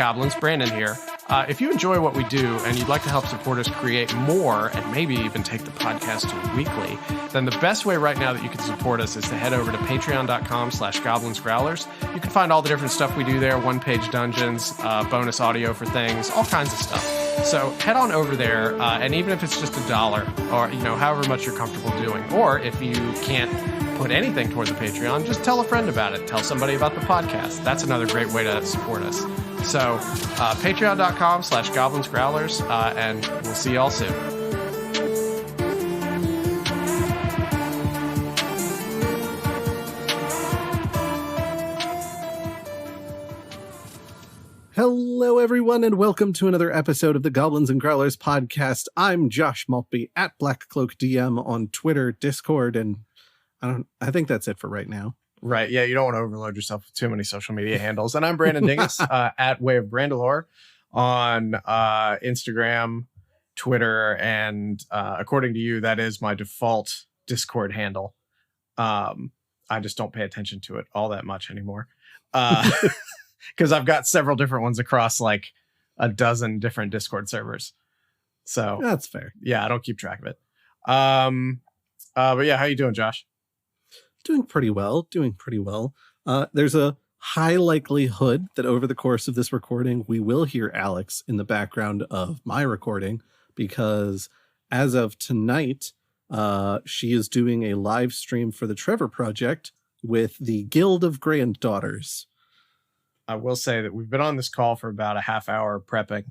Goblins, Brandon here. If you enjoy what we do and you'd like to help support us create more and maybe even take the podcast to weekly, then the best way right now that you can support us is to head over to patreon.com/goblinsgrowlers. You can find all the different stuff we do there, one-page dungeons, bonus audio for things, all kinds of stuff. So head on over there, and even if it's just $1 or, however much you're comfortable doing, or if you can't put anything toward the Patreon, just tell a friend about it. Tell somebody about the podcast. That's another great way to support us. So patreon.com/goblinsgrowlers, and we'll see y'all soon. Hello, everyone, and welcome to another episode of the Goblins and Growlers Podcast. I'm Josh Maltby at Black Cloak DM on Twitter, Discord, and I think that's it for right now. Right. Yeah, you don't want to overload yourself with too many social media handles. And I'm Brandon Dingus at Way of Brandalore on Instagram, Twitter, and according to you, that is my default Discord handle. I just don't pay attention to it all that much anymore. Because I've got several different ones across like a dozen different Discord servers. So that's fair. Yeah, I don't keep track of it. But yeah, how you doing, Josh? Doing pretty well. There's a high likelihood that over the course of this recording, we will hear Alex in the background of my recording, because as of tonight, she is doing a live stream for the Trevor Project with the Guild of Granddaughters. I will say that we've been on this call for about a half hour prepping,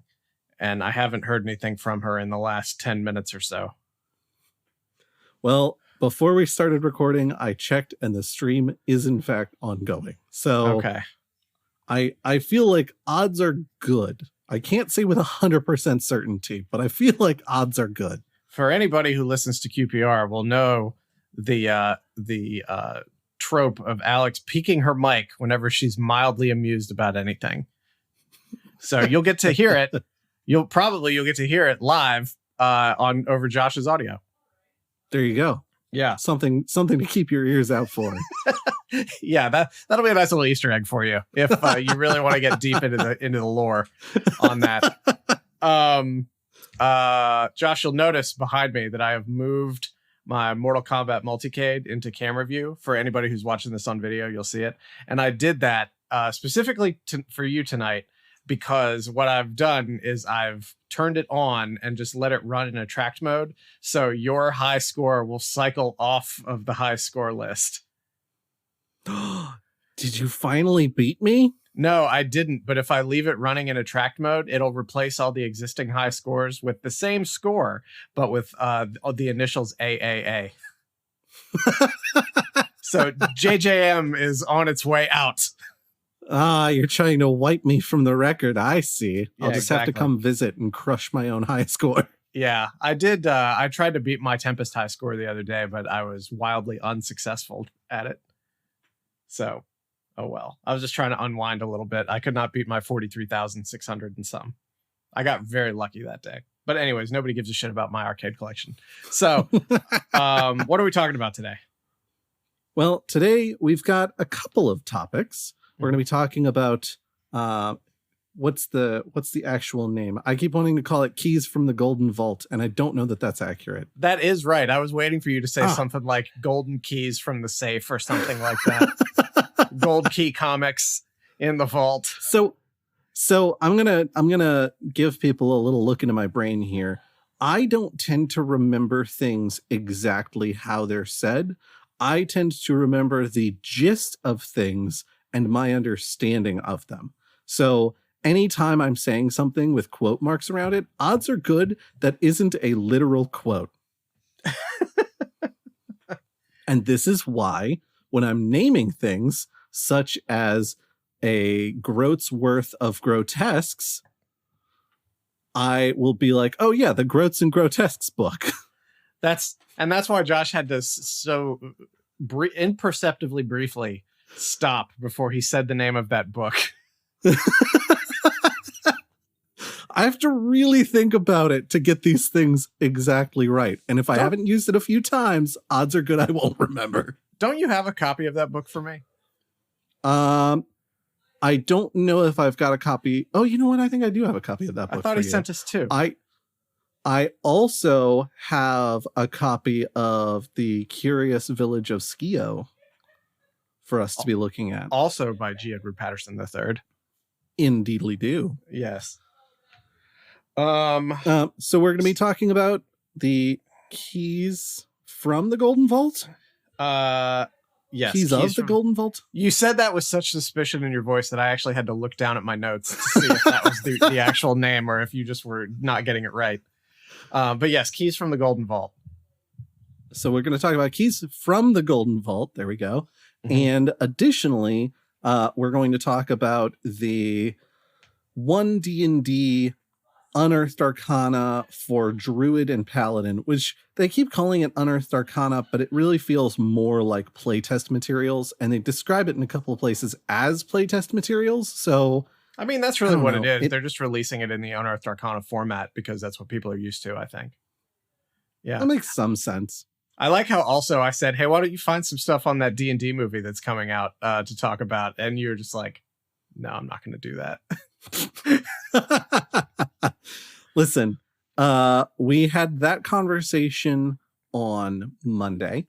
and I haven't heard anything from her in the last 10 minutes or so. Well, before we started recording, I checked and the stream is in fact ongoing. So okay. I feel like odds are good. I can't say with 100% certainty, but I feel like odds are good. For anybody who listens to QPR will know the trope of Alex peeking her mic whenever she's mildly amused about anything. So you'll get to hear it. You'll get to hear it live on over Josh's audio. There you go. Yeah. Something to keep your ears out for. Yeah, that'll be a nice little Easter egg for you if you really want to get deep into the lore on that. Josh, you'll notice behind me that I have moved my Mortal Kombat multicade into camera view. For anybody who's watching this on video, you'll see it. And I did that specifically for you tonight, because what I've done is I've turned it on and just let it run in attract mode. So your high score will cycle off of the high score list. Did you finally beat me? No, I didn't. But if I leave it running in attract mode, it'll replace all the existing high scores with the same score, but with the initials AAA. So JJM is on its way out. You're trying to wipe me from the record. I see. Yeah, I'll just have to come visit and crush my own high score. Yeah, I did. I tried to beat my Tempest high score the other day, but I was wildly unsuccessful at it. So, oh well. I was just trying to unwind a little bit. I could not beat my 43,600 and some. I got very lucky that day. But anyways, nobody gives a shit about my arcade collection. So, what are we talking about today? Well, today we've got a couple of topics. We're going to be talking about what's the actual name? I keep wanting to call it Keys from the Golden Vault, and I don't know that that's accurate. That is right. I was waiting for you to say something like Golden Keys from the Safe or something like that. Gold Key Comics in the vault. So I'm gonna give people a little look into my brain here. I don't tend to remember things exactly how they're said. I tend to remember the gist of things and my understanding of them. So anytime I'm saying something with quote marks around it, odds are good that isn't a literal quote. And this is why when I'm naming things such as a groat's worth of grotesques, I will be like, oh yeah, the Groats and Grotesques book. That's why Josh had to so imperceptibly briefly stop before he said the name of that book. I have to really think about it to get these things exactly right. And if I haven't used it a few times, odds are good I won't remember. Don't you have a copy of that book for me? I I don't know if I've got a copy. Oh, you know what? I think I do have a copy of that book. I thought he sent us two. I also have a copy of The Curious Village of Skio for us to be looking at. Also by G. Edward Patterson III. Indeedly do. Yes. So we're going to be talking about the keys from the Golden Vault. Yes. Keys of the Golden Vault. You said that with such suspicion in your voice that I actually had to look down at my notes to see if that was the actual name or if you just were not getting it right. But yes, keys from the Golden Vault. So we're going to talk about keys from the Golden Vault. There we go. Mm-hmm. And additionally, we're going to talk about the 1 D&D Unearthed Arcana for Druid and Paladin, which they keep calling it Unearthed Arcana, but it really feels more like playtest materials, and they describe it in a couple of places as playtest materials. So, I mean, that's really what it is. They're just releasing it in the Unearthed Arcana format because that's what people are used to, I think. Yeah. That makes some sense. I like how also I said, hey, why don't you find some stuff on that D&D movie that's coming out to talk about? And you're just like, no, I'm not going to do that. Listen, we had that conversation on Monday.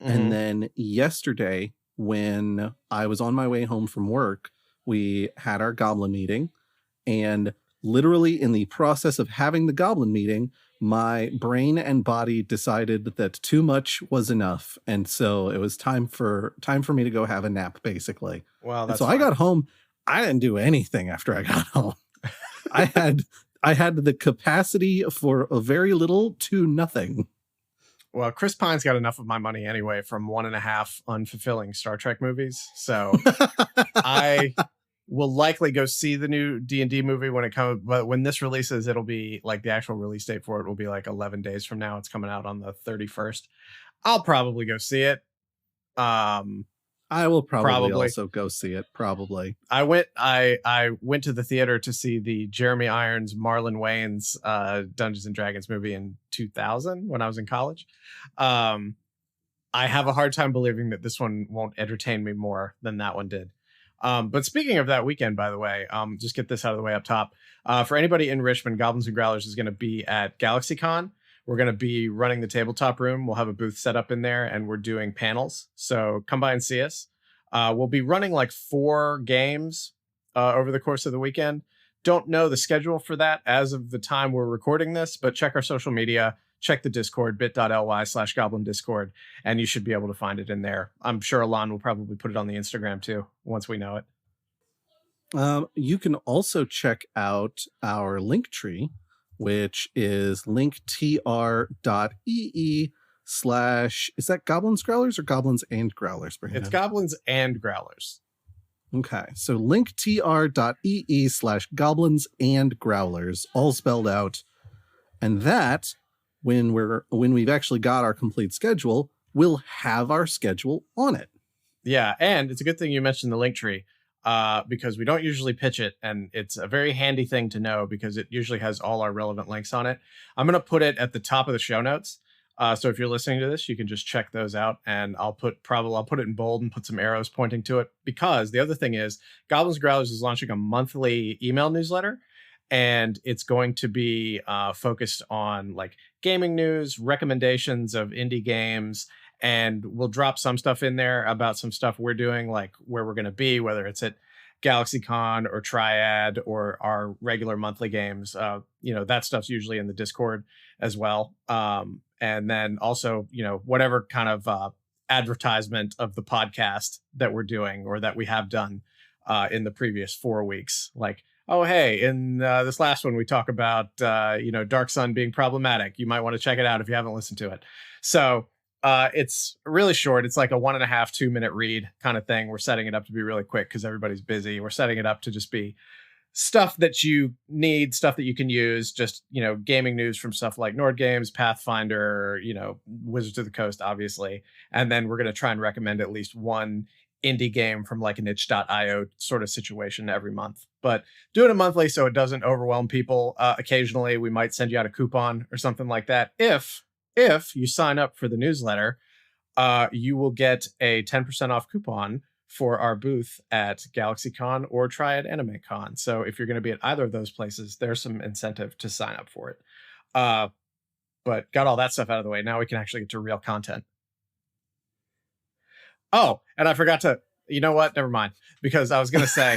Mm-hmm. And then yesterday, when I was on my way home from work, we had our goblin meeting. And literally in the process of having the goblin meeting, my brain and body decided that too much was enough. And so it was time for me to go have a nap, basically. Well, that's so fine. I got home. I didn't do anything after I got home. I had the capacity for a very little to nothing. Well, Chris Pine's got enough of my money anyway from 1.5 unfulfilling Star Trek movies. So I will likely go see the new D&D movie when it comes. But when this releases, it'll be like the actual release date for it will be like 11 days from now. It's coming out on the 31st. I'll probably go see it. I will probably also go see it. Probably. I went to the theater to see the Jeremy Irons, Marlon Wayans Dungeons and Dragons movie in 2000 when I was in college. I have a hard time believing that this one won't entertain me more than that one did. But speaking of that weekend, by the way, just get this out of the way up top. For anybody in Richmond, Goblins and Growlers is going to be at GalaxyCon. We're going to be running the tabletop room. We'll have a booth set up in there and we're doing panels. So come by and see us. We'll be running like 4 games over the course of the weekend. Don't know the schedule for that as of the time we're recording this, but check our social media, check the Discord, bit.ly/Goblin Discord, and you should be able to find it in there. I'm sure Alon will probably put it on the Instagram too, once we know it. You can also check out our link tree, which is linktr.ee/ is that Goblins Growlers or Goblins and Growlers, Brandon? It's Goblins and Growlers. Okay, so linktr.ee/ Goblins and Growlers, all spelled out. And that, when we've actually got our complete schedule, we'll have our schedule on it. Yeah, and it's a good thing you mentioned the link tree. Because we don't usually pitch it, and it's a very handy thing to know because it usually has all our relevant links on it. I'm going to put it at the top of the show notes. So if you're listening to this, you can just check those out, and I'll put it in bold and put some arrows pointing to it, because the other thing is Goblins and Growlers is launching a monthly email newsletter, and it's going to be focused on like gaming news, recommendations of indie games, and we'll drop some stuff in there about some stuff we're doing, like where we're going to be, whether it's at GalaxyCon or Triad or our regular monthly games. That stuff's usually in the Discord as well. And then also, whatever kind of advertisement of the podcast that we're doing or that we have done in the previous 4 weeks. Like, oh, hey, in this last one, we talk about, Dark Sun being problematic. You might want to check it out if you haven't listened to it. So it's really short. It's like a 1.5, 2-minute read kind of thing. We're setting it up to be really quick because everybody's busy. We're setting it up to just be stuff that you need, stuff that you can use, just, gaming news from stuff like Nord Games, Pathfinder, Wizards of the Coast, obviously. And then we're going to try and recommend at least one indie game from like an itch.io sort of situation every month. But doing it monthly so it doesn't overwhelm people. Occasionally, we might send you out a coupon or something like that. If you sign up for the newsletter, you will get a 10% off coupon for our booth at GalaxyCon or Triad Anime Con. So if you're going to be at either of those places, there's some incentive to sign up for it. But got all that stuff out of the way. Now we can actually get to real content. Oh, and I forgot to, you know what? Never mind. Because I was going to say,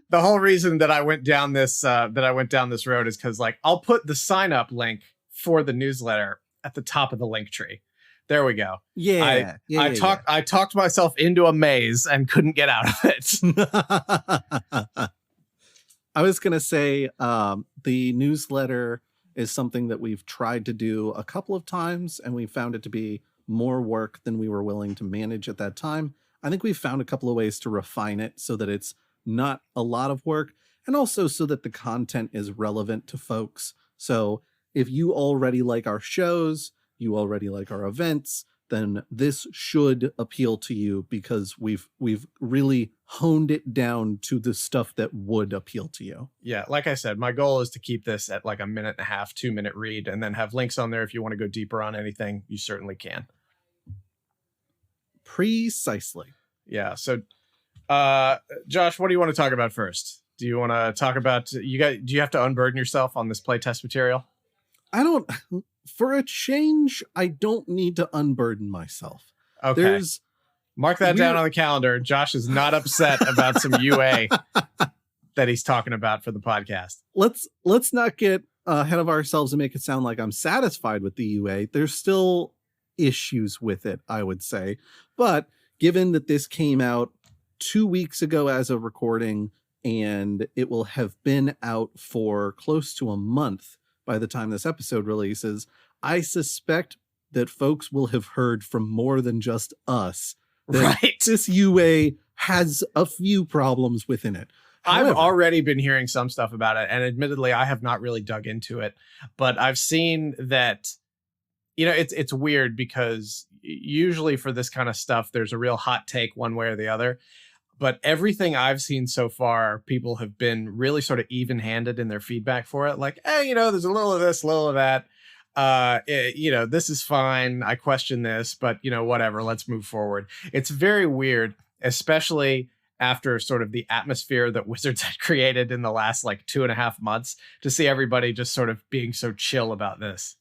the whole reason that I went down this road is because, like, I'll put the sign up link for the newsletter at the top of the link tree. There we go. Yeah. I talked myself into a maze and couldn't get out of it. I was going to say, the newsletter is something that we've tried to do a couple of times, and we found it to be more work than we were willing to manage at that time. I think we've found a couple of ways to refine it so that it's not a lot of work, and also so that the content is relevant to folks. So if you already like our shows, you already like our events, then this should appeal to you, because we've really honed it down to the stuff that would appeal to you. Yeah, like I said, my goal is to keep this at like a 1.5 minute, 2 minute read, and then have links on there if you want to go deeper on anything. You certainly can. Precisely. Yeah. So, Josh, what do you want to talk about first? Do you want to talk about do you have to unburden yourself on this playtest material? For a change, I don't need to unburden myself. Okay. Mark that down on the calendar. Josh is not upset about some UA that he's talking about for the podcast. Let's not get ahead of ourselves and make it sound like I'm satisfied with the UA. There's still issues with it, I would say. But given that this came out 2 weeks ago as of recording, and it will have been out for close to a month by the time this episode releases, I suspect that folks will have heard from more than just us that this UA has a few problems within it. However, I've already been hearing some stuff about it, and admittedly, I have not really dug into it, but I've seen that, you know, it's weird because usually for this kind of stuff, there's a real hot take one way or the other. But everything I've seen so far, people have been really sort of even-handed in their feedback for it. Like, hey, you know, there's a little of this, a little of that. You know, this is fine. I question this, but, you know, whatever. Let's move forward. It's very weird, especially after sort of the atmosphere that Wizards had created in the last like 2.5 months, to see everybody just sort of being so chill about this.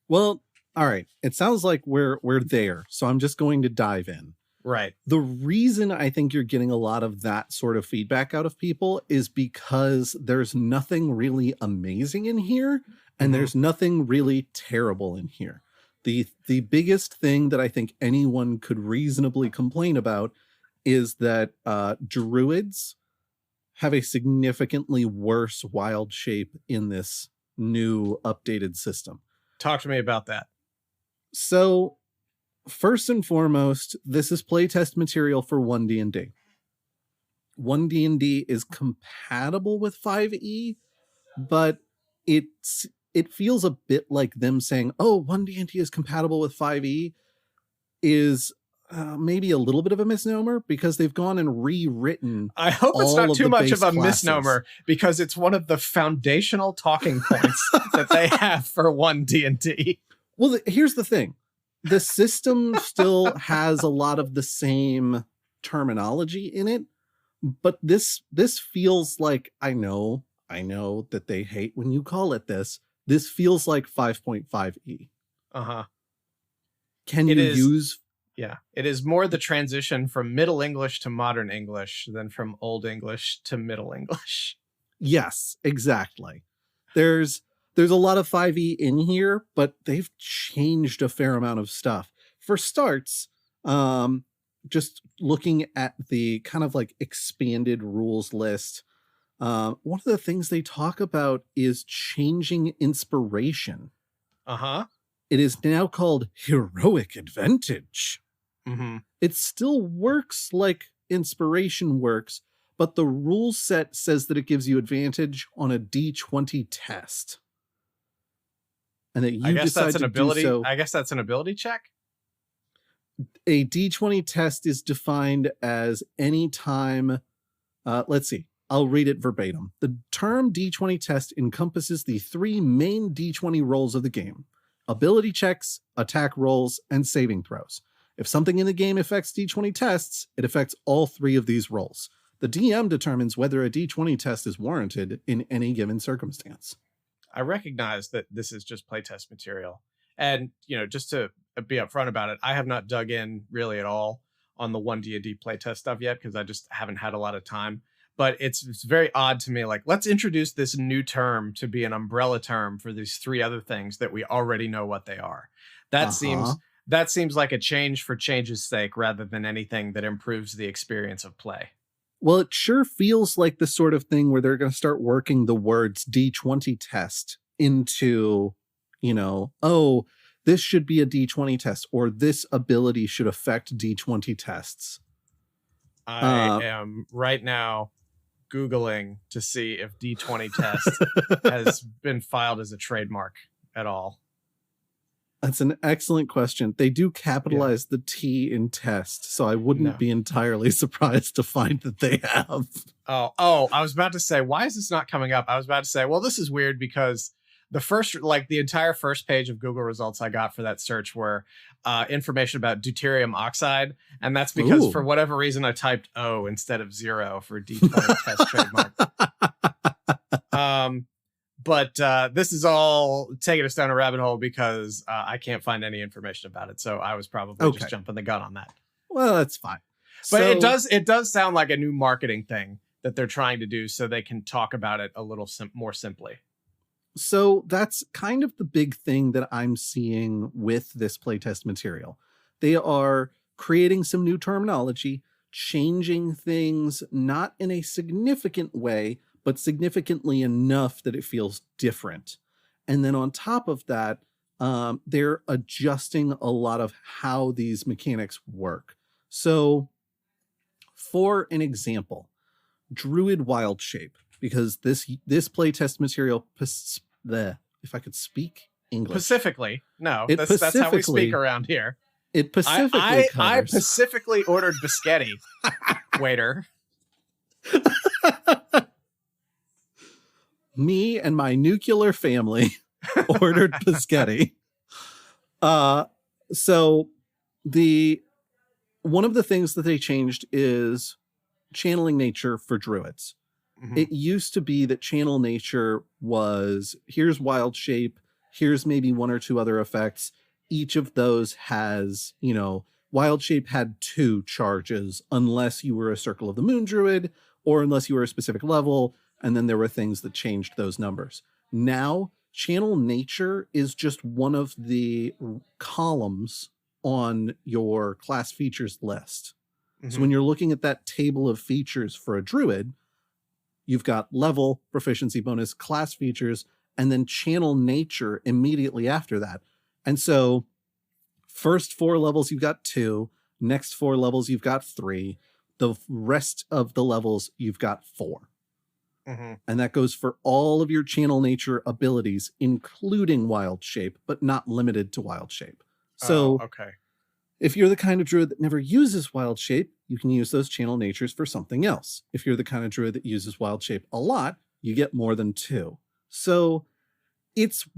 Well, all right. It sounds like we're there. So I'm just going to dive in. Right. The reason I think you're getting a lot of that sort of feedback out of people is because there's nothing really amazing in here, and there's nothing really terrible in here. The biggest thing that I think anyone could reasonably complain about is that druids have a significantly worse wild shape in this new updated system. Talk to me about that. So, first and foremost, this is playtest material for 1D&D. 1D&D is compatible with 5e, but it feels a bit like them saying, oh, 1D&D is compatible with 5e is maybe a little bit of a misnomer, because they've gone and rewritten. I hope it's not too much of a misnomer, because it's one of the foundational talking points that they have for 1D&D. Well, here's the thing. The system still has a lot of the same terminology in it, but this feels like, I know that they hate when you call it this. This feels like 5.5e. Uh-huh. Yeah, it is more the transition from Middle English to Modern English than from Old English to Middle English. Yes, exactly. There's a lot of 5e in here, but they've changed a fair amount of stuff. For starts, just looking at the kind of like expanded rules list, one of the things they talk about is changing inspiration. Uh-huh. It is now called Heroic Advantage. Mm-hmm. It still works like inspiration works, but the rule set says that it gives you advantage on a D20 test. And that you decide to do so. I guess that's an ability check. A D20 test is defined as any time. Let's see. I'll read it verbatim. The term D20 test encompasses the 3 main D20 rolls of the game: ability checks, attack rolls, and saving throws. If something in the game affects D20 tests, it affects all 3 of these rolls. The DM determines whether a D20 test is warranted in any given circumstance. I recognize that this is just playtest material. And, just to be upfront about it, I have not dug in really at all on the 1D&D playtest stuff yet because I just haven't had a lot of time. But it's very odd to me, like, let's introduce this new term to be an umbrella term for these 3 other things that we already know what they are. That seems like a change for change's sake rather than anything that improves the experience of play. Well, it sure feels like the sort of thing where they're going to start working the words D20 test into, oh, this should be a D20 test, or this ability should affect D20 tests. I am right now Googling to see if D20 test has been filed as a trademark at all. That's an excellent question. They do capitalize the T in test, so I wouldn't be entirely surprised to find that they have. Oh, I was about to say, why is this not coming up? I was about to say, well, this is weird because the entire first page of Google results I got for that search were information about deuterium oxide. And that's because for whatever reason, I typed O instead of 0 for D20 test trademark. But this is all taking us down a rabbit hole because I can't find any information about it. So I was probably just jumping the gun on that. Well, that's fine. But it does sound like a new marketing thing that they're trying to do so they can talk about it a little more simply. So that's kind of the big thing that I'm seeing with this playtest material. They are creating some new terminology, changing things, not in a significant way, but significantly enough that it feels different. And then on top of that, they're adjusting a lot of how these mechanics work. So for an example, Druid Wild Shape, because this playtest material, if I could speak English. Pacifically. No, that's how we speak around here. It pacifically I pacifically ordered biscotti, waiter. Me and my nuclear family ordered biscotti. So one of the things that they changed is channeling nature for druids. Mm-hmm. It used to be that channel nature was, here's wild shape, here's maybe 1 or 2 other effects. Each of those has, wild shape had 2 charges unless you were a Circle of the Moon druid or unless you were a specific level. And then there were things that changed those numbers. Now, channel nature is just one of the columns on your class features list. Mm-hmm. So when you're looking at that table of features for a druid, you've got level, proficiency bonus, class features, and then channel nature immediately after that. And so first 4 levels, you've got 2. Next 4 levels, you've got 3. The rest of the levels, you've got 4. Mm-hmm. And that goes for all of your channel nature abilities, including wild shape, but not limited to wild shape. So if you're the kind of druid that never uses wild shape, you can use those channel natures for something else. If you're the kind of druid that uses wild shape a lot, you get more than 2. So it's,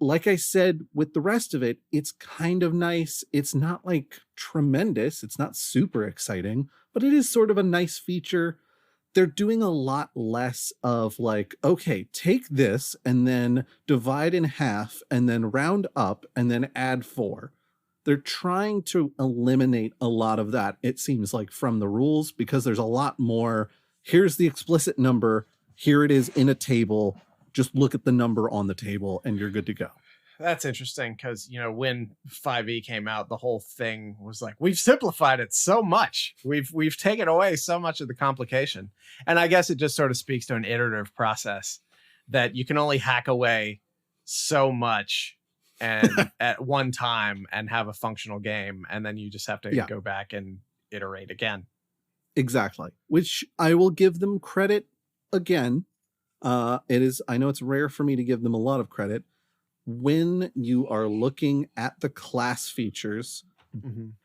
like I said, with the rest of it, it's kind of nice. It's not like tremendous. It's not super exciting, but it is sort of a nice feature. They're doing a lot less of like, okay, take this and then divide in half and then round up and then add 4. They're trying to eliminate a lot of that, it seems like, from the rules, because there's a lot more. Here's the explicit number. Here it is in a table. Just look at the number on the table and you're good to go. That's interesting because, when 5e came out, the whole thing was like, we've simplified it so much. We've taken away so much of the complication. And I guess it just sort of speaks to an iterative process that you can only hack away so much and at one time and have a functional game. And then you just have to go back and iterate again. Exactly. Which I will give them credit again. I know it's rare for me to give them a lot of credit. When you are looking at the class features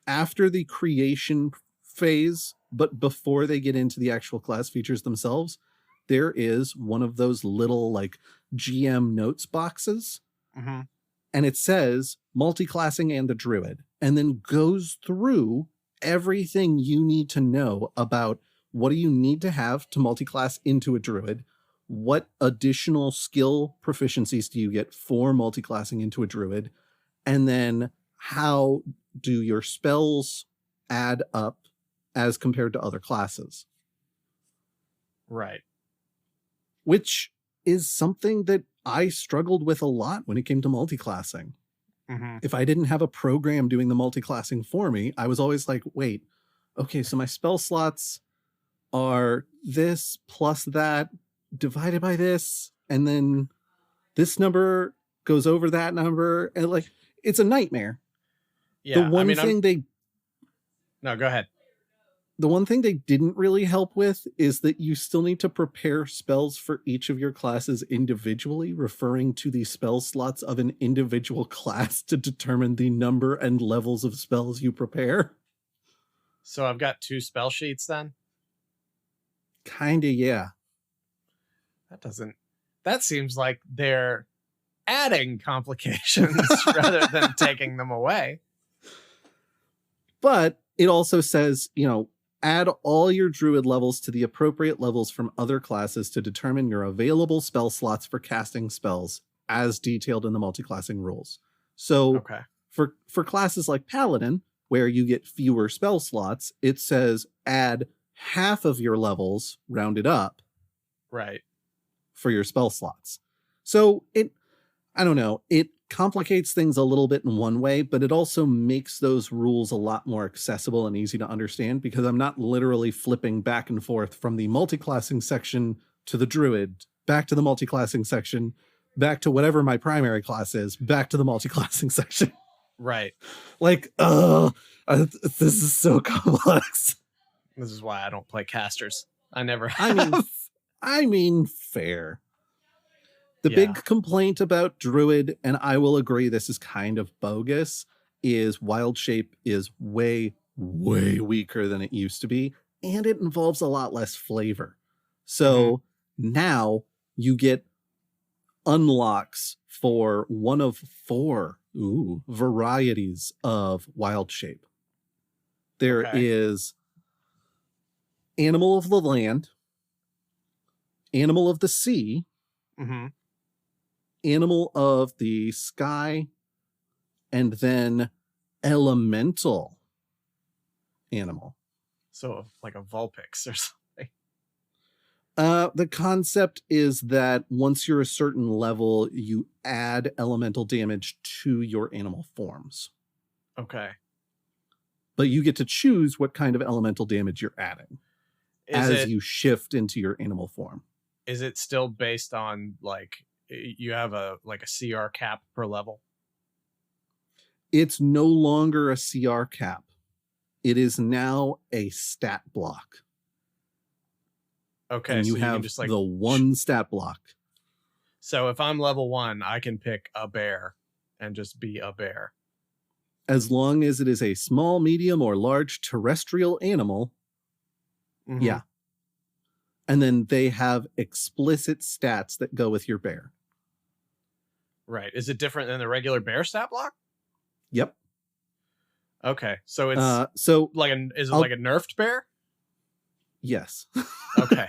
after the creation phase, but before they get into the actual class features themselves, there is one of those little like GM notes boxes. Mm-hmm. And it says multi-classing and the druid. and then goes through everything you need to know about what do you need to have to multiclass into a druid, what additional skill proficiencies do you get for multiclassing into a druid, and then how do your spells add up as compared to other classes. Right. Which is something that I struggled with a lot when it came to multiclassing. Mm-hmm. If I didn't have a program doing the multiclassing for me, I was always like, wait, okay, so my spell slots are this plus that divided by this, and then this number goes over that number, and like it's a nightmare. Yeah. The one thing No, go ahead. The one thing they didn't really help with is that you still need to prepare spells for each of your classes individually, referring to the spell slots of an individual class to determine the number and levels of spells you prepare. So I've got 2 spell sheets then? Kinda, yeah. That seems like they're adding complications rather than taking them away. But it also says, add all your druid levels to the appropriate levels from other classes to determine your available spell slots for casting spells as detailed in the multiclassing rules. So okay. for classes like Paladin, where you get fewer spell slots, it says add half of your levels rounded up. Right. For your spell slots. So it complicates things a little bit in one way, but it also makes those rules a lot more accessible and easy to understand, because I'm not literally flipping back and forth from the multiclassing section to the druid, back to the multiclassing section, back to whatever my primary class is, back to the multiclassing section. Right. Like, this is so complex. This is why I don't play casters. I never have. I mean, fair. The big complaint about Druid, and I will agree this is kind of bogus, is Wild Shape is way, way weaker than it used to be, and it involves a lot less flavor. So now you get unlocks for one of 4 varieties of Wild Shape. There is Animal of the Land, Animal of the Sea, Animal of the Sky, and then Elemental Animal. So like a Vulpix or something. The concept is that once you're a certain level, you add elemental damage to your animal forms. Okay. But you get to choose what kind of elemental damage you're adding you shift into your animal form. Is it still based on like you have a CR cap per level? It's no longer a CR cap. It is now a stat block. Okay, and you so have you can just the one stat block. So if I'm level 1, I can pick a bear and just be a bear. As long as it is a small, medium, or large terrestrial animal. Yeah. And then they have explicit stats that go with your bear. Right. Is it different than the regular bear stat block? Yep. Okay. So it's is it like a nerfed bear? Yes. Okay.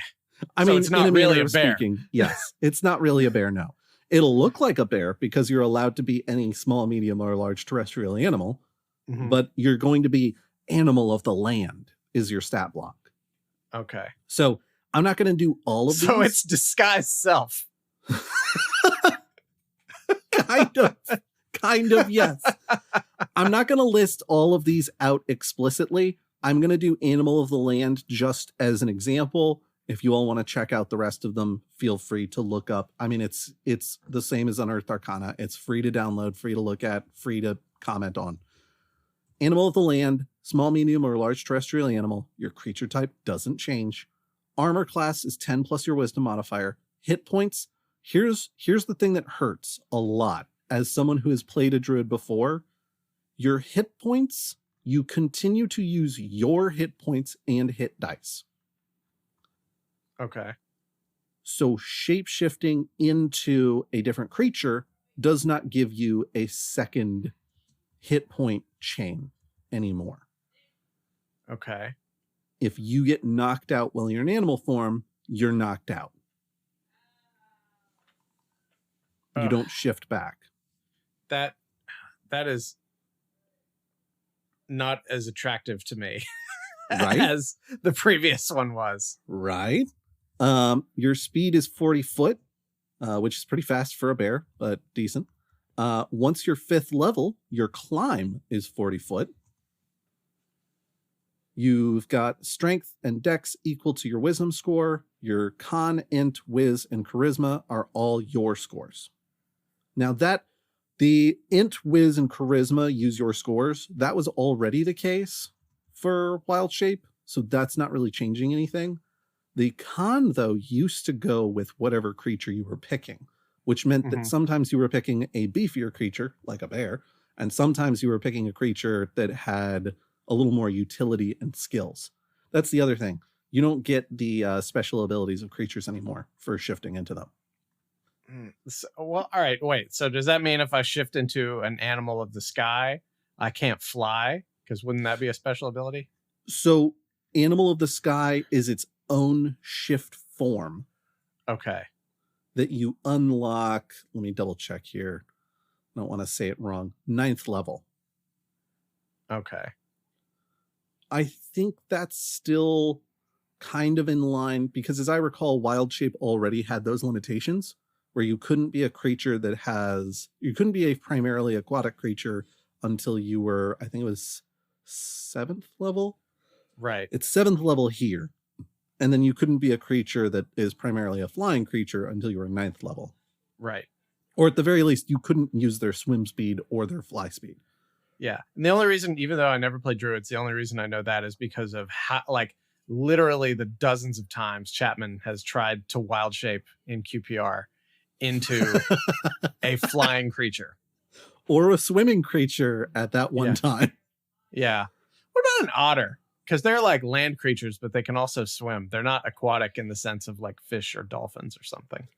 I mean, it's not really a bear. Yes. It's not really a bear, no. It'll look like a bear because you're allowed to be any small, medium, or large terrestrial animal, but you're going to be Animal of the Land is your stat block. Okay. So I'm not going to do all of these. So it's disguised self. Kind of, yes. I'm not going to list all of these out explicitly. I'm going to do Animal of the Land just as an example. If you all want to check out the rest of them, feel free to look up. I mean, it's the same as Unearthed Arcana. It's free to download, free to look at, free to comment on. Animal of the Land, small, medium, or large terrestrial animal. Your creature type doesn't change. Armor class is 10 plus your wisdom modifier. Hit points. Here's the thing that hurts a lot. As someone who has played a druid before, your hit points, you continue to use your hit points and hit dice. Okay. So shape-shifting into a different creature does not give you a second hit point chain anymore. Okay. If you get knocked out while you're in animal form, you're knocked out. You don't shift back. That is not as attractive to me Right? as the previous one was. Right. Your speed is 40 foot, which is pretty fast for a bear, but decent. Once you're 5th level, your climb is 40 foot. You've got strength and dex equal to your wisdom score. Your con, int, wiz, and charisma are all your scores. Now that the int, wiz, and charisma use your scores, that was already the case for Wild Shape, so that's not really changing anything. The con, though, used to go with whatever creature you were picking, which meant that sometimes you were picking a beefier creature, like a bear, and sometimes you were picking a creature that had a little more utility and skills. That's the other thing. You don't get the special abilities of creatures anymore for shifting into them. So, well, all right, wait. So does that mean if I shift into an animal of the sky, I can't fly? Because wouldn't that be a special ability? So Animal of the Sky is its own shift form. Okay. That you unlock. Let me double check here. I don't want to say it wrong. 9th level. Okay. I think that's still kind of in line because, as I recall, Wild Shape already had those limitations where you couldn't be a creature you couldn't be a primarily aquatic creature until you were, I think it was 7th level. Right. It's 7th level here. And then you couldn't be a creature that is primarily a flying creature until you were 9th level. Right. Or at the very least, you couldn't use their swim speed or their fly speed. Yeah. And the only reason, even though I never played Druids, the only reason I know that is because of how, like, literally the dozens of times Chapman has tried to wild shape in QPR into a flying creature. Or a swimming creature at that one time. Yeah. What about an otter? Because they're like land creatures, but they can also swim. They're not aquatic in the sense of like fish or dolphins or something.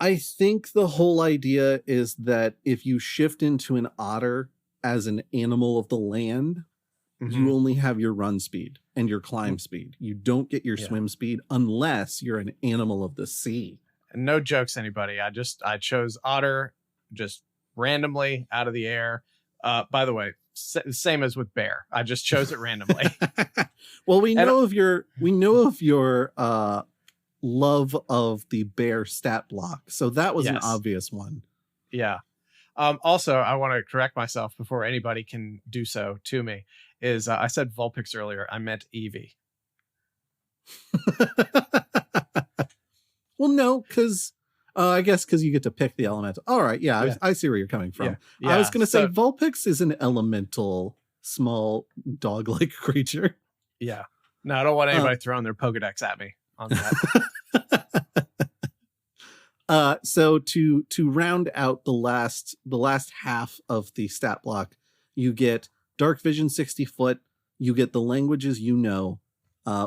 I think the whole idea is that if you shift into an otter as an animal of the land, you only have your run speed and your climb speed. You don't get your swim speed unless you're an animal of the sea. And no jokes, anybody. I chose otter just randomly out of the air. By the way, same as with bear. I just chose it randomly. Well, we know of your love of the bear stat block. So that was an obvious one. Yeah. Also, I want to correct myself before anybody can do so to me. Is I said Vulpix earlier. I meant Eevee. Well, no, because I guess because you get to pick the elemental. All right, I see where you're coming from. I was going to say Vulpix is an elemental, small dog-like creature. Yeah. No, I don't want anybody throwing their Pokedex at me on that. So to round out the last half of the stat block, you get Dark Vision 60 foot. You get the languages you know,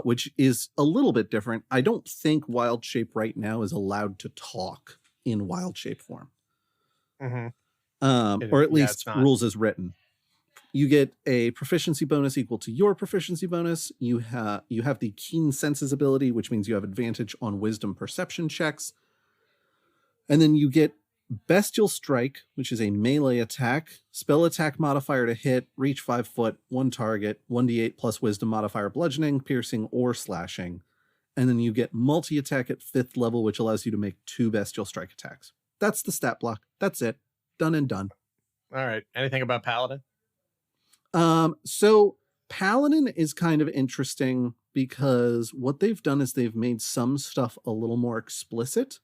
which is a little bit different. I don't think Wild Shape right now is allowed to talk in Wild Shape form. Or at least rules as written. You get a proficiency bonus equal to your proficiency bonus. You have the Keen Senses ability, which means you have advantage on wisdom perception checks. And then you get Bestial Strike, which is a melee attack, spell attack modifier to hit, reach 5 foot, 1 target, 1d8 plus wisdom modifier bludgeoning, piercing, or slashing. And then you get multi-attack at 5th level, which allows you to make 2 Bestial Strike attacks. That's the stat block. That's it. Done and done. All right. Anything about Paladin? So Paladin is kind of interesting because what they've done is they've made some stuff a little more explicit.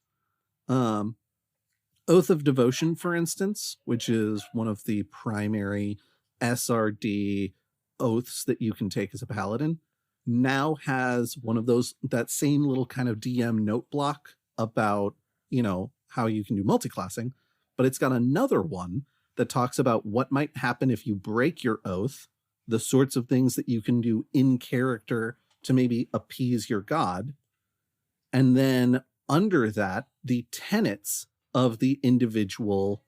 Oath of Devotion, for instance, which is one of the primary SRD oaths that you can take as a paladin, now has one of those, that same little kind of DM note block about, how you can do multiclassing, but it's got another one that talks about what might happen if you break your oath, the sorts of things that you can do in character to maybe appease your god. And then under that, the tenets of the individual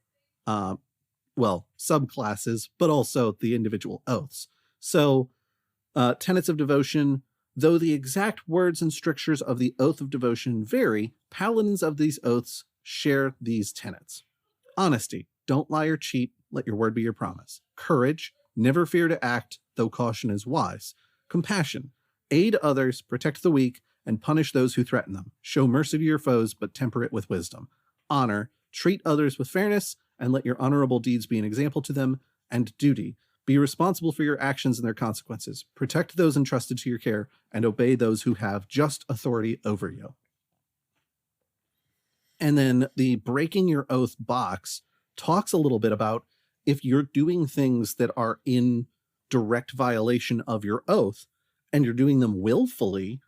subclasses, but also the individual oaths. So, tenets of devotion, though the exact words and strictures of the oath of devotion vary, paladins of these oaths share these tenets. Honesty, don't lie or cheat, let your word be your promise. Courage, never fear to act, though caution is wise. Compassion, aid others, protect the weak, and punish those who threaten them. Show mercy to your foes, but temper it with wisdom. Honor, treat others with fairness, and let your honorable deeds be an example to them. And duty, be responsible for your actions and their consequences. Protect those entrusted to your care, and obey those who have just authority over you. And then the breaking your oath box talks a little bit about if you're doing things that are in direct violation of your oath, and you're doing them willfully,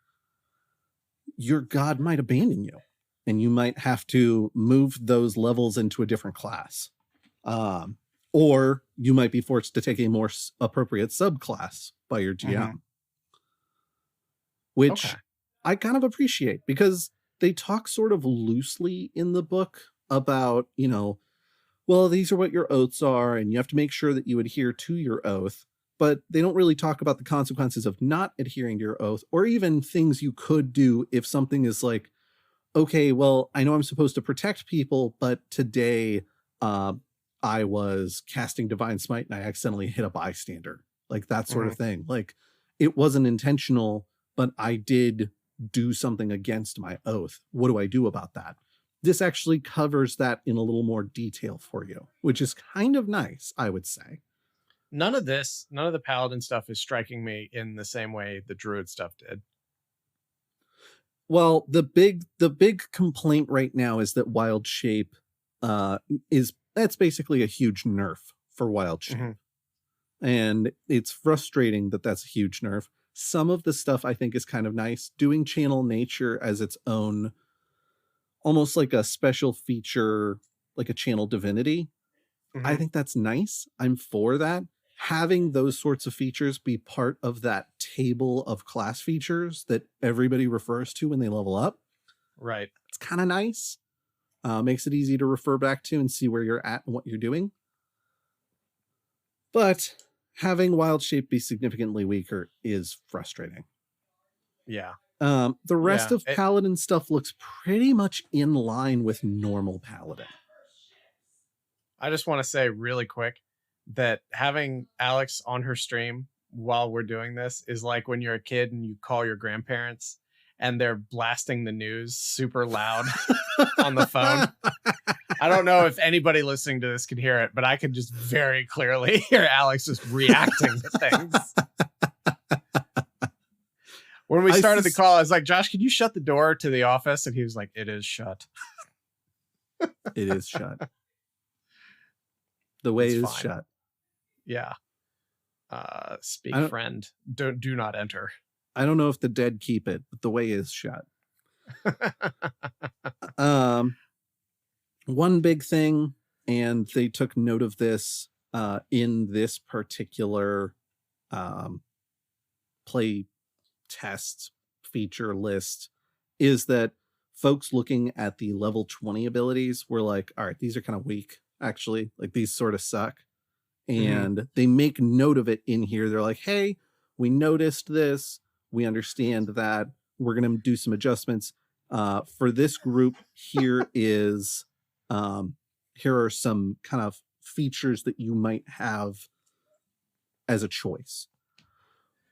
your god might abandon you, and you might have to move those levels into a different class. Or you might be forced to take a more appropriate subclass by your GM. Which I kind of appreciate, because they talk sort of loosely in the book about, well, these are what your oaths are, and you have to make sure that you adhere to your oath. But they don't really talk about the consequences of not adhering to your oath, or even things you could do if something is like, okay, well, I know I'm supposed to protect people, but today I was casting Divine Smite and I accidentally hit a bystander. Like that sort of thing. Like, it wasn't intentional, but I did do something against my oath. What do I do about that? This actually covers that in a little more detail for you, which is kind of nice, I would say. None of the paladin stuff is striking me in the same way the druid stuff did. Well, the big complaint right now is that Wild Shape that's basically a huge nerf for Wild Shape. And it's frustrating that that's a huge nerf. Some of the stuff I think is kind of nice. Doing Channel Nature as its own, almost like a special feature, like a Channel Divinity. I think that's nice. I'm for that. Having those sorts of features be part of that table of class features that everybody refers to when they level up. Right. It's kind of nice. Makes it easy to refer back to and see where you're at and what you're doing. But having Wild Shape be significantly weaker is frustrating. Yeah. The rest of Paladin stuff looks pretty much in line with normal Paladin. I just want to say really quick that having Alex on her stream while we're doing this is like when you're a kid and you call your grandparents and they're blasting the news super loud on the phone. I don't know if anybody listening to this can hear it, but I can just very clearly hear Alex just reacting to things. When we started the call, I was like, Josh, can you shut the door to the office? And he was like, it is shut. It is shut. The way is shut. Yeah. Speak, friend. Do not enter. I don't know if the dead keep it, but the way is shut. One big thing, and they took note of this in this particular play test feature list, is that folks looking at the level 20 abilities were like, all right, these are kind of weak, actually. Like, these sort of suck. And they make note of it in here. They're like, hey, we noticed this. We understand that. We're going to do some adjustments. For this group, here are some kind of features that you might have as a choice.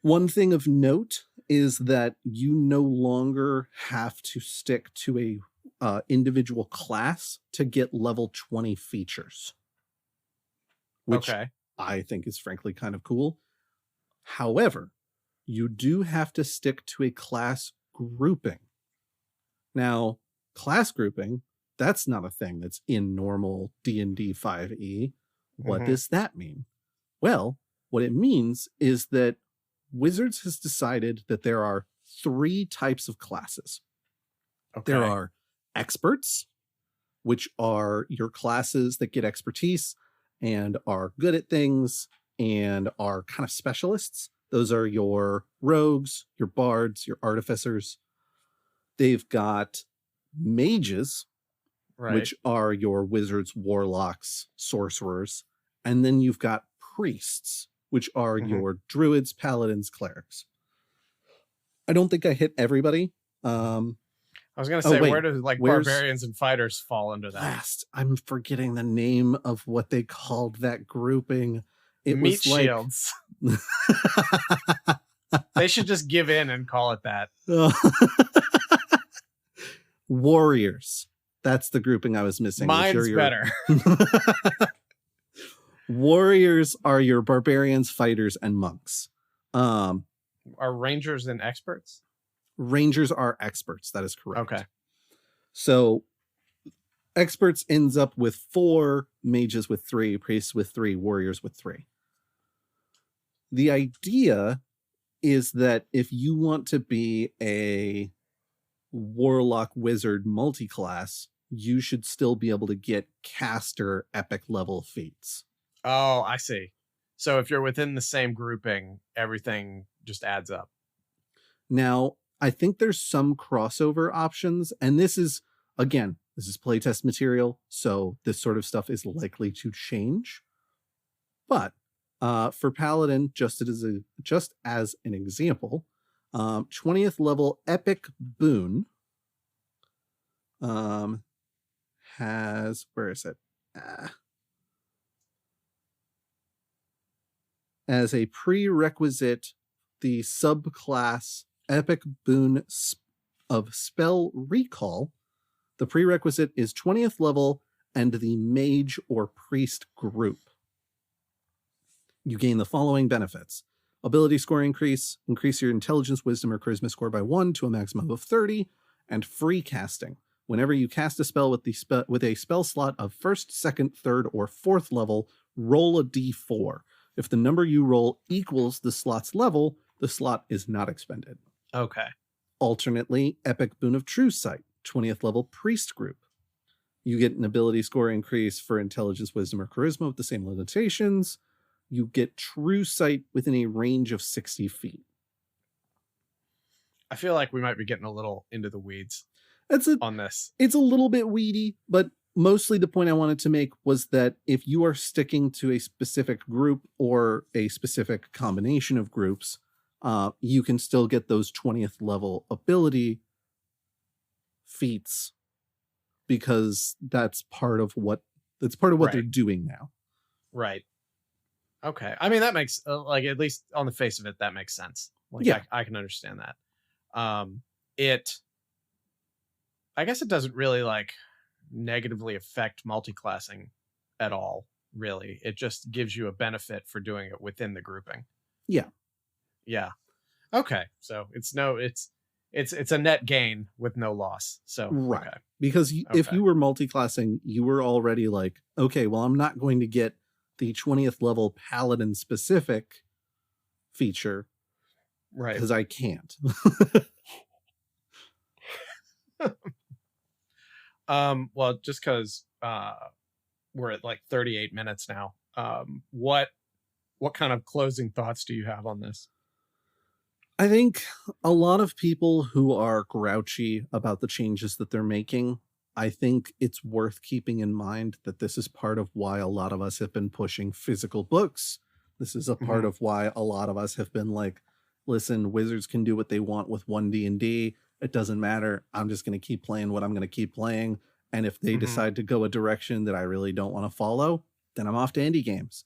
One thing of note is that you no longer have to stick to a individual class to get level 20 features. Which I think is frankly kind of cool. However, you do have to stick to a class grouping. Now, class grouping, that's not a thing that's in normal D&D 5e. What does that mean? Well, what it means is that Wizards has decided that there are 3 types of classes. There are experts, which are your classes that get expertise and are good at things and are kind of specialists. Those are your rogues, your bards, your artificers. They've got mages, which are your wizards, warlocks, sorcerers. And then you've got priests, which are your druids, paladins, clerics. I don't think I hit everybody. I was going to say, where do barbarians and fighters fall under that? Last, I'm forgetting the name of what they called that grouping. It Meat was shields. They should just give in and call it that. Warriors. That's the grouping I was missing. Mine's better. Warriors are your barbarians, fighters, and monks. Are rangers and experts? Rangers are experts. That is correct. Okay. So experts ends up with 4, mages with 3, priests with 3, warriors with 3. The idea is that if you want to be a warlock wizard multi-class, you should still be able to get caster epic level feats. Oh, I see. So if you're within the same grouping, everything just adds up. Now, I think there's some crossover options, and this is playtest material, so this sort of stuff is likely to change. But for Paladin, just as an example, 20th level epic boon has, where is it? As a prerequisite, the subclass epic boon of spell recall, the prerequisite is 20th level and the mage or priest group. You gain the following benefits: ability score increase your intelligence, wisdom, or charisma score by 1 to a maximum of 30, and free casting. Whenever you cast a spell with a spell slot of 1st, 2nd, 3rd, or 4th level, roll a d4. If the number you roll equals the slot's level, the slot is not expended. Okay. Alternately, epic boon of true sight, 20th level priest group. You get an ability score increase for intelligence, wisdom, or charisma with the same limitations. You get true sight within a range of 60 feet. I feel like we might be getting a little into the weeds on this. It's a little bit weedy, but mostly the point I wanted to make was that if you are sticking to a specific group or a specific combination of groups, you can still get those 20th level ability feats, because that's part of what they're doing now. Right. Okay. I mean, that makes at least on the face of it, that makes sense. I can understand that. I guess it doesn't really negatively affect multi-classing at all, really. It just gives you a benefit for doing it within the grouping. Yeah. Okay. So it's a net gain with no loss. So right. Okay. Because if you were multi-classing, you were already okay, well, I'm not going to get the 20th level paladin specific feature, right? Because I can't. Well, just because we're at 38 minutes now, what kind of closing thoughts do you have on this? I think a lot of people who are grouchy about the changes that they're making, I think it's worth keeping in mind that this is part of why a lot of us have been pushing physical books. This is a part of why a lot of us have been listen, wizards can do what they want with 1D&D. It doesn't matter. I'm just going to keep playing what I'm going to keep playing. And if they decide to go a direction that I really don't want to follow, then I'm off to indie games.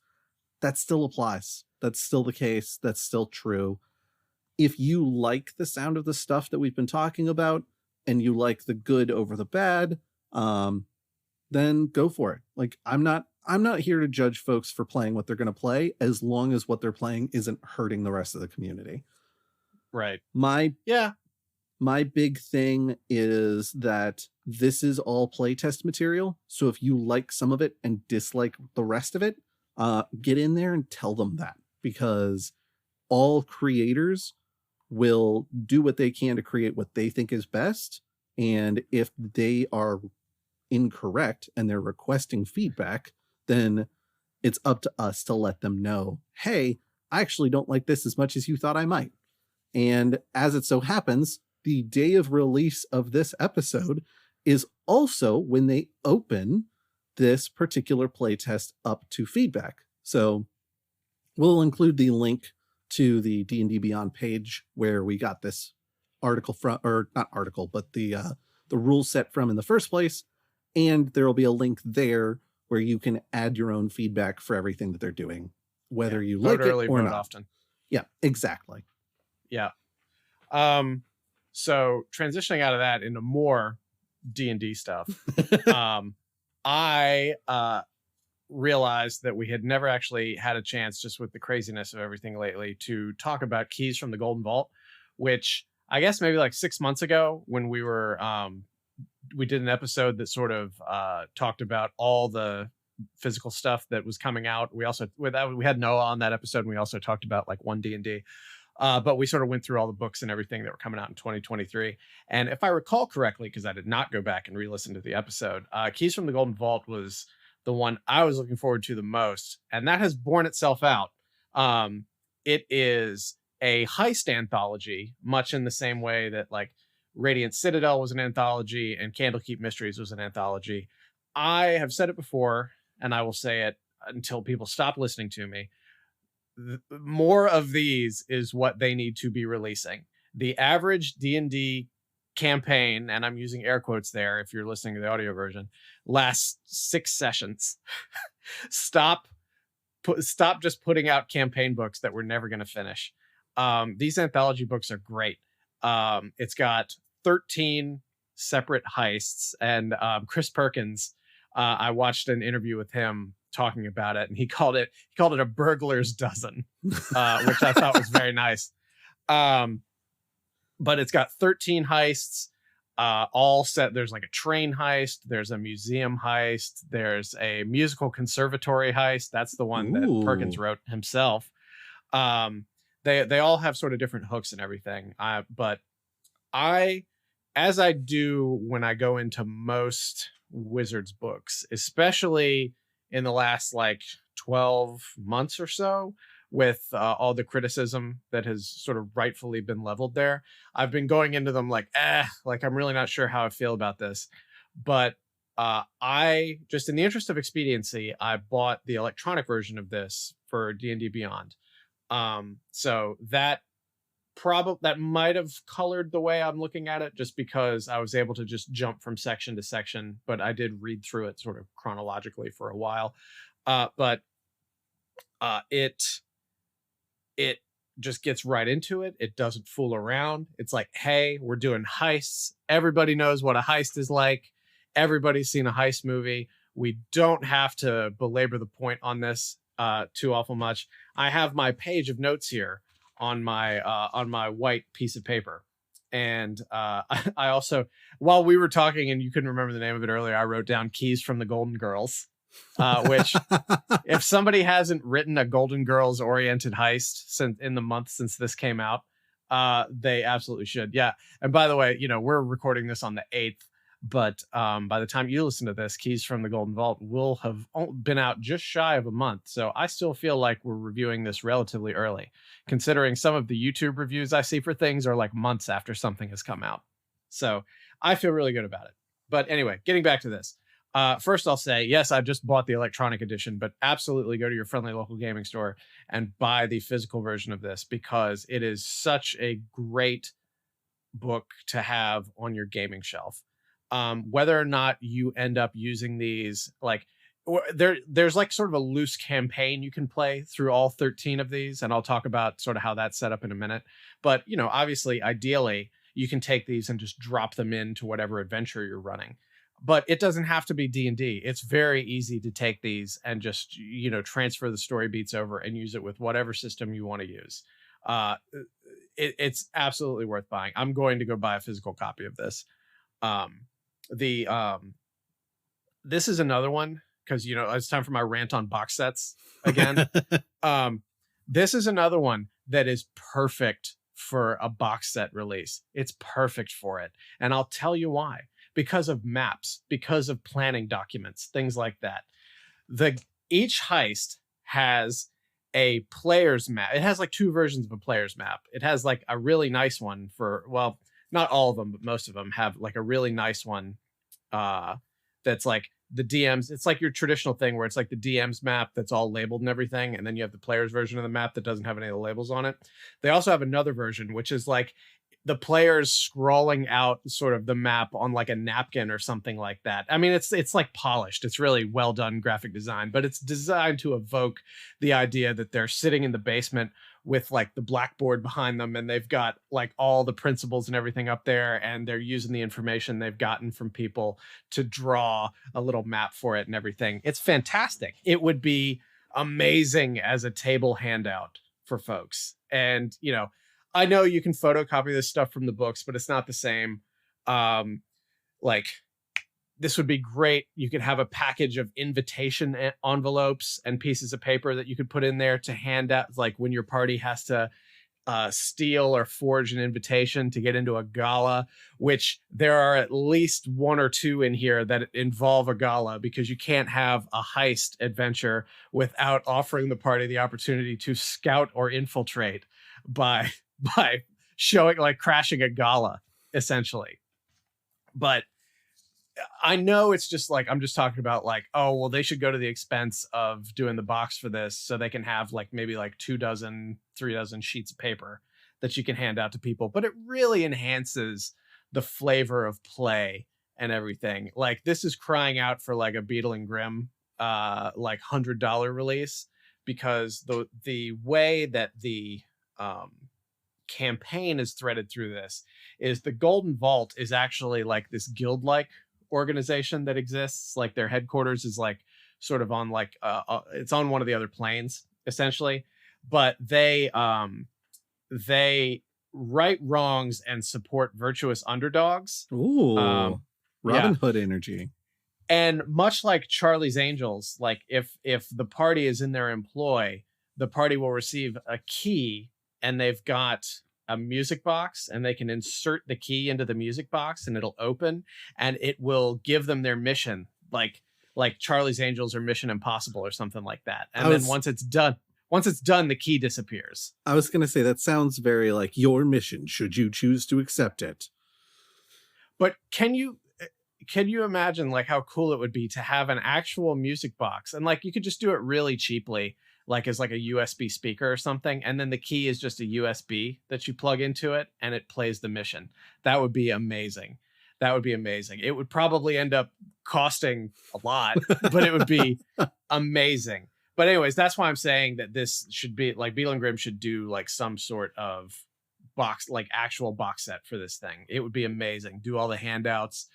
That still applies. That's still the case. That's still true. If you like the sound of the stuff that we've been talking about and you like the good over the bad, then go for it. I'm not here to judge folks for playing what they're going to play, as long as what they're playing isn't hurting the rest of the community. Right. My big thing is that this is all playtest material. So if you like some of it and dislike the rest of it, get in there and tell them that, because all creators will do what they can to create what they think is best. And if they are incorrect and they're requesting feedback, then it's up to us to let them know, hey, I actually don't like this as much as you thought I might. And as it so happens, the day of release of this episode is also when they open this particular playtest up to feedback. So we'll include the link to the D&D Beyond page where we got this article from, or not article, but the rule set from in the first place. And there will be a link there where you can add your own feedback for everything that they're doing, whether you like early, it or vote not. Often. Yeah, exactly. Yeah. So transitioning out of that into more D&D stuff, I realized that we had never actually had a chance, just with the craziness of everything lately, to talk about Keys from the Golden Vault, which I guess maybe like 6 months ago when we were we did an episode that sort of talked about all the physical stuff that was coming out. We also we had Noah on that episode, and we also talked about like 1D&D. But we sort of went through all the books and everything that were coming out in 2023. And if I recall correctly, because I did not go back and re-listen to the episode, Keys from the Golden Vault was the one I was looking forward to the most. And that has borne itself out. It is a heist anthology, much in the same way that like Radiant Citadel was an anthology and Candlekeep Mysteries was an anthology. I have said it before, and I will say it until people stop listening to me. More of these is what they need to be releasing. The average D&D campaign, and I'm using air quotes there if you're listening to the audio version, lasts 6 sessions. Stop just putting out campaign books that we're never going to finish. These anthology books are great. It's got 13 separate heists, and Chris Perkins, I watched an interview with him talking about it, and he called it a burglar's dozen, which I thought was very nice. But it's got 13 heists, all set. There's like a train heist, there's a museum heist, there's a musical conservatory heist. That's the one that Perkins wrote himself. They all have sort of different hooks and everything. But as I do when I go into most Wizards books, especially in the last like 12 months or so, with all the criticism that has sort of rightfully been leveled there, I've been going into them like I'm really not sure how I feel about this. But I just, in the interest of expediency, I bought the electronic version of this for D&D Beyond. So that might have colored the way I'm looking at it, just because I was able to just jump from section to section, but I did read through it sort of chronologically for a while. But it just gets right into it. It doesn't fool around. It's like, hey, we're doing heists. Everybody knows what a heist is like. Everybody's seen a heist movie. We don't have to belabor the point on this too awful much. I have my page of notes here on my white piece of paper. And I also, while we were talking and you couldn't remember the name of it earlier, I wrote down Keys from the Golden Girls, which if somebody hasn't written a Golden Girls oriented heist in the month since this came out, they absolutely should. Yeah. And by the way, we're recording this on the 8th, but by the time you listen to this, Keys from the Golden Vault will have been out just shy of a month. So I still feel like we're reviewing this relatively early, considering some of the YouTube reviews I see for things are like months after something has come out. So I feel really good about it. But anyway, getting back to this. First, I'll say, yes, I just bought the electronic edition, but absolutely go to your friendly local gaming store and buy the physical version of this, because it is such a great book to have on your gaming shelf. Whether or not you end up using these, like there's like sort of a loose campaign you can play through all 13 of these, and I'll talk about sort of how that's set up in a minute. But obviously, ideally, you can take these and just drop them into whatever adventure you're running. But it doesn't have to be D&D. It's very easy to take these and just transfer the story beats over and use it with whatever system you want to use. It's absolutely worth buying. I'm going to go buy a physical copy of this. This is another one, because it's time for my rant on box sets again. This is another one that is perfect for a box set release. It's perfect for it, and I'll tell you why. Because of maps, because of planning documents, things like that. Each heist has a player's map. It has like 2 versions of a player's map. It has like a really nice one for, well, not all of them, but most of them have like a really nice one that's like the DM's, it's like your traditional thing where it's like the DM's map that's all labeled and everything, and then you have the player's version of the map that doesn't have any of the labels on it. They also have another version, which is like the players scrawling out sort of the map on like a napkin or something like that. I mean, it's like polished. It's really well done graphic design, but it's designed to evoke the idea that they're sitting in the basement with like the blackboard behind them, and they've got like all the principles and everything up there, and they're using the information they've gotten from people to draw a little map for it and everything. It's fantastic. It would be amazing as a table handout for folks. And, you know, I know you can photocopy this stuff from the books, but it's not the same. Like, this would be great. You could have a package of invitation envelopes and pieces of paper that you could put in there to hand out, like when your party has to steal or forge an invitation to get into a gala, which there are at least one or two in here that involve a gala, because you can't have a heist adventure without offering the party the opportunity to scout or infiltrate by showing, like, crashing a gala, essentially. But I know it's just like, I'm just talking about like, oh, well, they should go to the expense of doing the box for this so they can have like maybe like 3 dozen sheets of paper that you can hand out to people. But it really enhances the flavor of play and everything. Like, this is crying out for like a Beetle and Grimm like $100 release, because the way that the campaign is threaded through this is the Golden Vault is actually like this guild-like organization that exists. Like, their headquarters is like sort of on like it's on one of the other planes, essentially, but they right wrongs and support virtuous underdogs. Ooh, Robin Hood energy. And much like Charlie's Angels, like if the party is in their employ, the party will receive a key, and they've got a music box, and they can insert the key into the music box and it'll open, and it will give them their mission, like Charlie's Angels or Mission Impossible or something like that. And then once it's done, the key disappears. I was going to say, that sounds very like your mission, should you choose to accept it. But can you imagine like how cool it would be to have an actual music box, and like you could just do it really cheaply, like as like a USB speaker or something, and then the key is just a USB that you plug into it and it plays the mission. That would be amazing. It would probably end up costing a lot, but it would be amazing. But anyways, that's why I'm saying that this should be like, Beetle and Grimm should do like some sort of box, like actual box set for this thing. It would be amazing. Do all the handouts,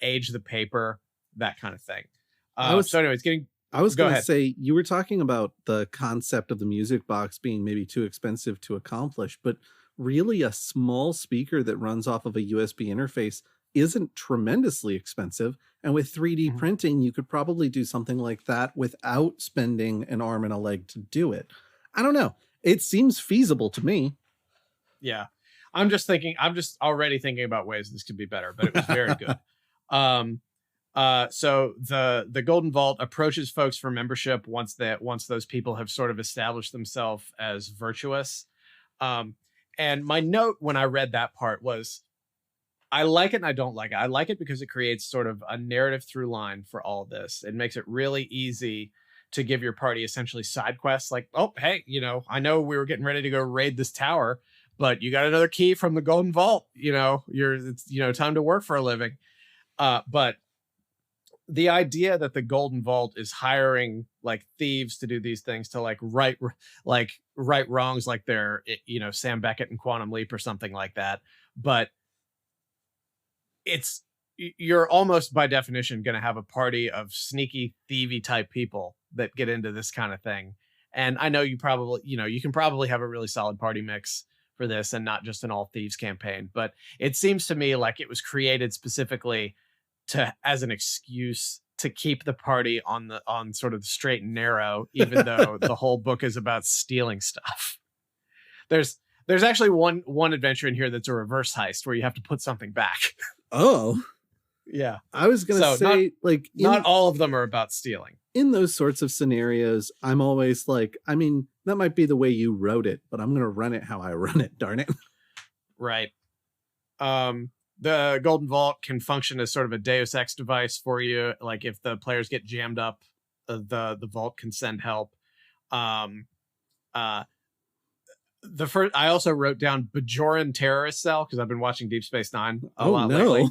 age the paper, that kind of thing. So anyways, I was going to say, you were talking about the concept of the music box being maybe too expensive to accomplish, but really a small speaker that runs off of a USB interface isn't tremendously expensive. And with 3D printing, you could probably do something like that without spending an arm and a leg to do it. I don't know. It seems feasible to me. Yeah. I'm just already thinking about ways this could be better, but it was very good. So the Golden Vault approaches folks for membership once those people have sort of established themselves as virtuous. And my note when I read that part was, I like it and I don't like it. I like it because it creates sort of a narrative through line for all of this. It makes it really easy to give your party essentially side quests, like, oh, hey, you know, I know we were getting ready to go raid this tower, but you got another key from the Golden Vault. You know, it's time to work for a living. But the idea that the Golden Vault is hiring like thieves to do these things, to like right wrongs, like they're, you know, Sam Beckett and Quantum Leap or something like that. But you're almost by definition going to have a party of sneaky thievy type people that get into this kind of thing. And I know you can probably have a really solid party mix for this and not just an all thieves campaign, but it seems to me like it was created specifically as an excuse to keep the party on sort of the straight and narrow, even though the whole book is about stealing stuff. There's actually one adventure in here that's a reverse heist where you have to put something back. Oh, yeah. I was going to say, not all of them are about stealing. In those sorts of scenarios, I'm always like, I mean, that might be the way you wrote it, but I'm going to run it how I run it. Darn it. Right. The Golden Vault can function as sort of a Deus Ex device for you. Like if the players get jammed up, the vault can send help. The first, I also wrote down Bajoran terrorist cell because I've been watching Deep Space Nine a lot lately.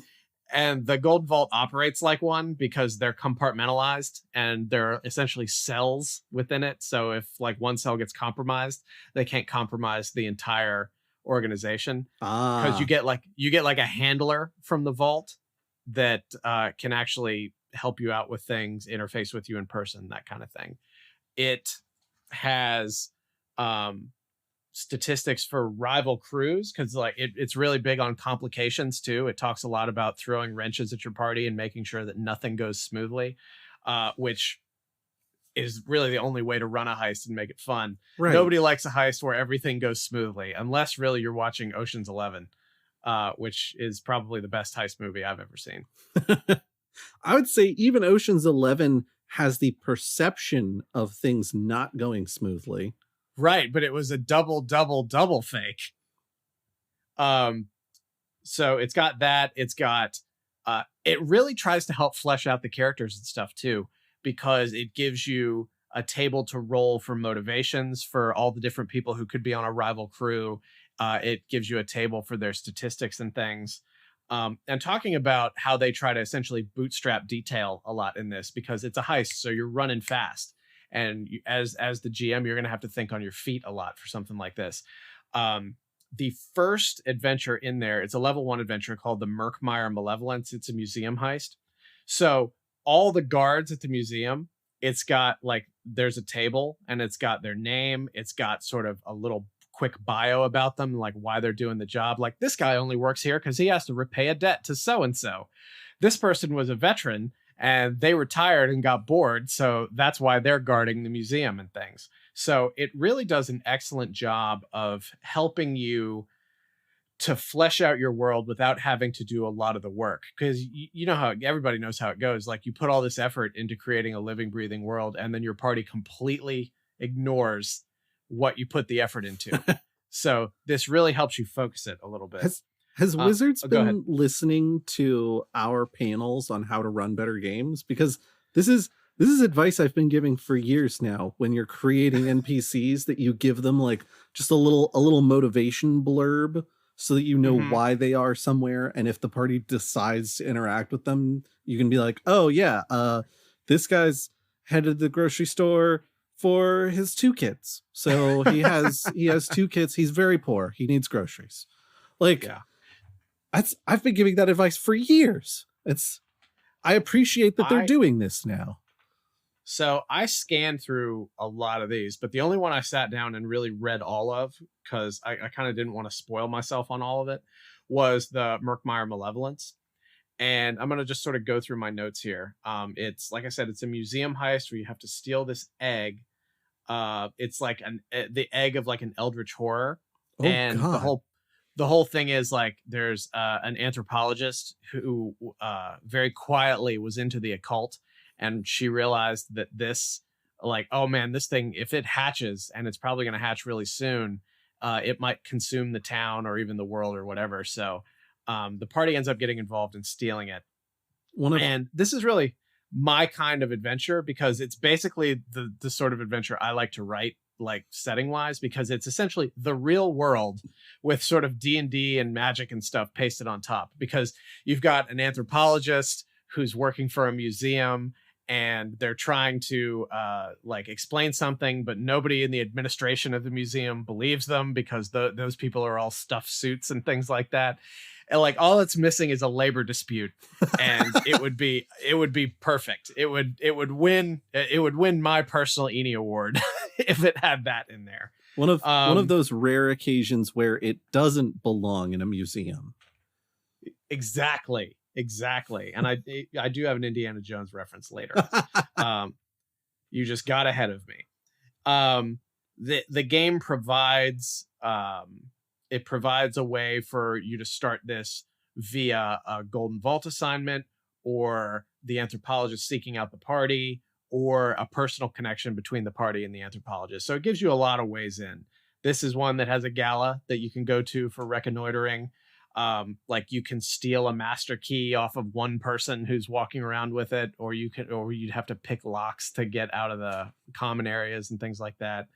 And the Golden Vault operates like one because they're compartmentalized and they're essentially cells within it. So if like one cell gets compromised, they can't compromise the entire organization, because you get like a handler from the vault that can actually help you out with things, interface with you in person, that kind of thing. It has statistics for rival crews, because like it's really big on complications too. It talks a lot about throwing wrenches at your party and making sure that nothing goes smoothly, which is really the only way to run a heist and make it fun. Right. Nobody likes a heist where everything goes smoothly, unless really you're watching Ocean's 11, which is probably the best heist movie I've ever seen. I would say even Ocean's 11 has the perception of things not going smoothly. Right, but it was a double fake. So it's got that. It's got it really tries to help flesh out the characters and stuff too, because it gives you a table to roll for motivations for all the different people who could be on a rival crew. It gives you a table for their statistics and things. And talking about how they try to essentially bootstrap detail a lot in this, because it's a heist, so you're running fast. And as the GM, you're going to have to think on your feet a lot for something like this. The first adventure in there, it's a level 1 adventure called the Merkmeyer Malevolence. It's a museum heist. So all the guards at the museum, it's got like, there's a table and it's got their name. It's got sort of a little quick bio about them, like why they're doing the job. Like, this guy only works here because he has to repay a debt to so-and-so. This person was a veteran and they retired and got bored, so that's why they're guarding the museum and things. So it really does an excellent job of helping you to flesh out your world without having to do a lot of the work. Because you know how everybody knows how it goes. Like, you put all this effort into creating a living, breathing world, and then your party completely ignores what you put the effort into. So this really helps you focus it a little bit. Has Wizards been listening to our panels on how to run better games? Because this is advice I've been giving for years now. When you're creating NPCs, that you give them like just a little motivation blurb so that you know why they are somewhere. And if the party decides to interact with them, you can be like, oh yeah, this guy's headed to the grocery store for his 2 kids. So he has 2 kids. He's very poor. He needs groceries. Like, yeah. I've been giving that advice for years. I appreciate that they're doing this now. So I scanned through a lot of these, but the only one I sat down and really read all of, because I kind of didn't want to spoil myself on all of it, was the Merkmeyer Malevolence. And I'm going to just sort of go through my notes here. It's, like I said, it's a museum heist where you have to steal this egg. It's like the egg of like an eldritch horror. Oh, and God. The whole thing is like, there's an anthropologist who very quietly was into the occult, and she realized that this, like, oh man, this thing, if it hatches, and it's probably going to hatch really soon, it might consume the town or even the world or whatever. So the party ends up getting involved in stealing it. And this is really my kind of adventure, because it's basically the sort of adventure I like to write, like setting wise, because it's essentially the real world with sort of D&D and magic and stuff pasted on top, because you've got an anthropologist who's working for a museum and they're trying to like explain something, but nobody in the administration of the museum believes them, because those people are all stuffed suits and things like that. And like, all it's missing is a labor dispute, and it would be perfect. It would win my personal Eni award if it had that in there. One of those rare occasions where it doesn't belong in a museum. Exactly. And I do have an Indiana Jones reference later. You just got ahead of me. The game provides it provides a way for you to start this via a Golden Vault assignment, or the anthropologist seeking out the party, or a personal connection between the party and the anthropologist. So it gives you a lot of ways in. This is one that has a gala that you can go to for reconnoitering. Like you can steal a master key off of one person who's walking around with it, or you'd have to pick locks to get out of the common areas and things like that.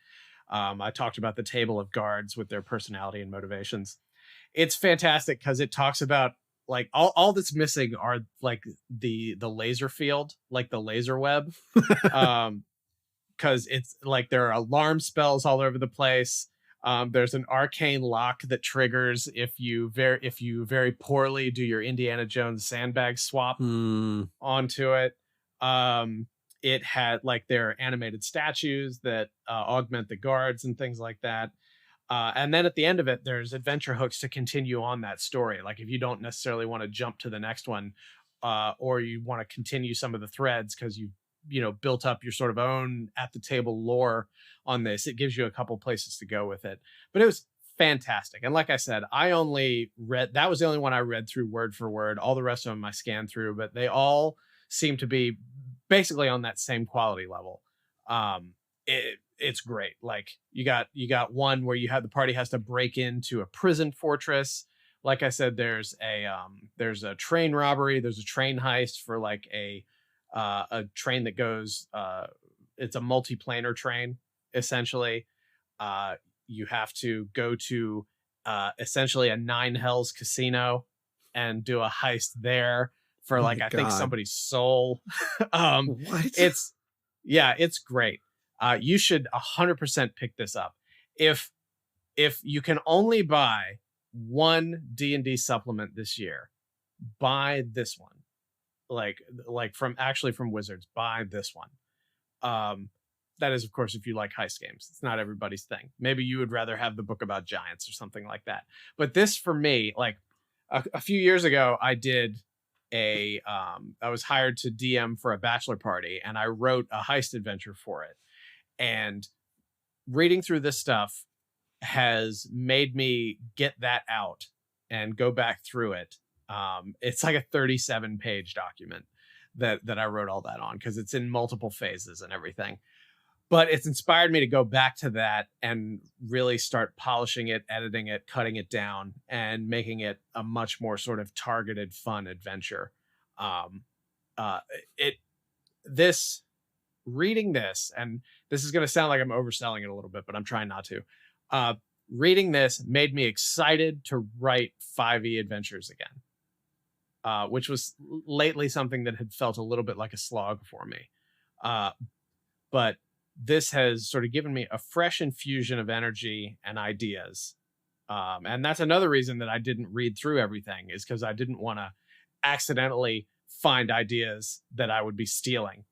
I talked about the table of guards with their personality and motivations. It's fantastic because it talks about like all that's missing are like the laser field, like the laser web. Because it's like there are alarm spells all over the place. There's an arcane lock that triggers if you very poorly do your Indiana Jones sandbag swap onto it. It had like there are animated statues that augment the guards and things like that. And then at the end of it, there's adventure hooks to continue on that story. Like if you don't necessarily want to jump to the next one, or you want to continue some of the threads because you know built up your sort of own at the table lore on this, it gives you a couple places to go with it. But it was fantastic. And like I said, that was the only one I read through word for word. All the rest of them I scanned through, but they all seem to be basically on that same quality level. It's great. Like you got one where the party has to break into a prison fortress. Like I said, there's a train robbery. There's a train heist for like a train that goes, it's a multiplanar train, essentially. You have to go to essentially a Nine Hells casino and do a heist there for like, I think somebody's soul. What? It's great. You should 100% pick this up. If you can only buy one D&D supplement this year, buy this one. Like from Wizards, buy this one. That is, of course, if you like heist games. It's not everybody's thing. Maybe you would rather have the book about giants or something like that. But this, for me, like a few years ago, I did I was hired to DM for a bachelor party, and I wrote a heist adventure for it. And reading through this stuff has made me get that out and go back through it. It's like a 37-page document that I wrote all that on because it's in multiple phases and everything. But it's inspired me to go back to that and really start polishing it, editing it, cutting it down, and making it a much more sort of targeted, fun adventure. Reading this, and this is going to sound like I'm overselling it a little bit, but I'm trying not to. Reading this made me excited to write 5e adventures again, which was lately something that had felt a little bit like a slog for me. But this has sort of given me a fresh infusion of energy and ideas. And that's another reason that I didn't read through everything, is because I didn't want to accidentally find ideas that I would be stealing.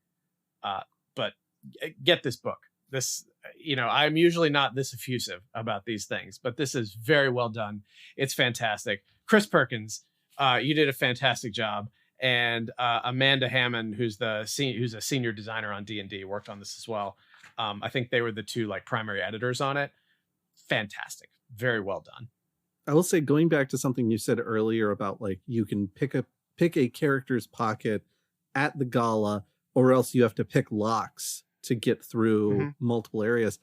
But get this book. This, I'm usually not this effusive about these things, but this is very well done. It's fantastic. Chris Perkins, you did a fantastic job. And Amanda Hammond, who's a senior designer on D&D, worked on this as well. I think they were the two like primary editors on it. Fantastic. Very well done. I will say, going back to something you said earlier about like you can pick a character's pocket at the gala, or else you have to pick locks to get through multiple areas.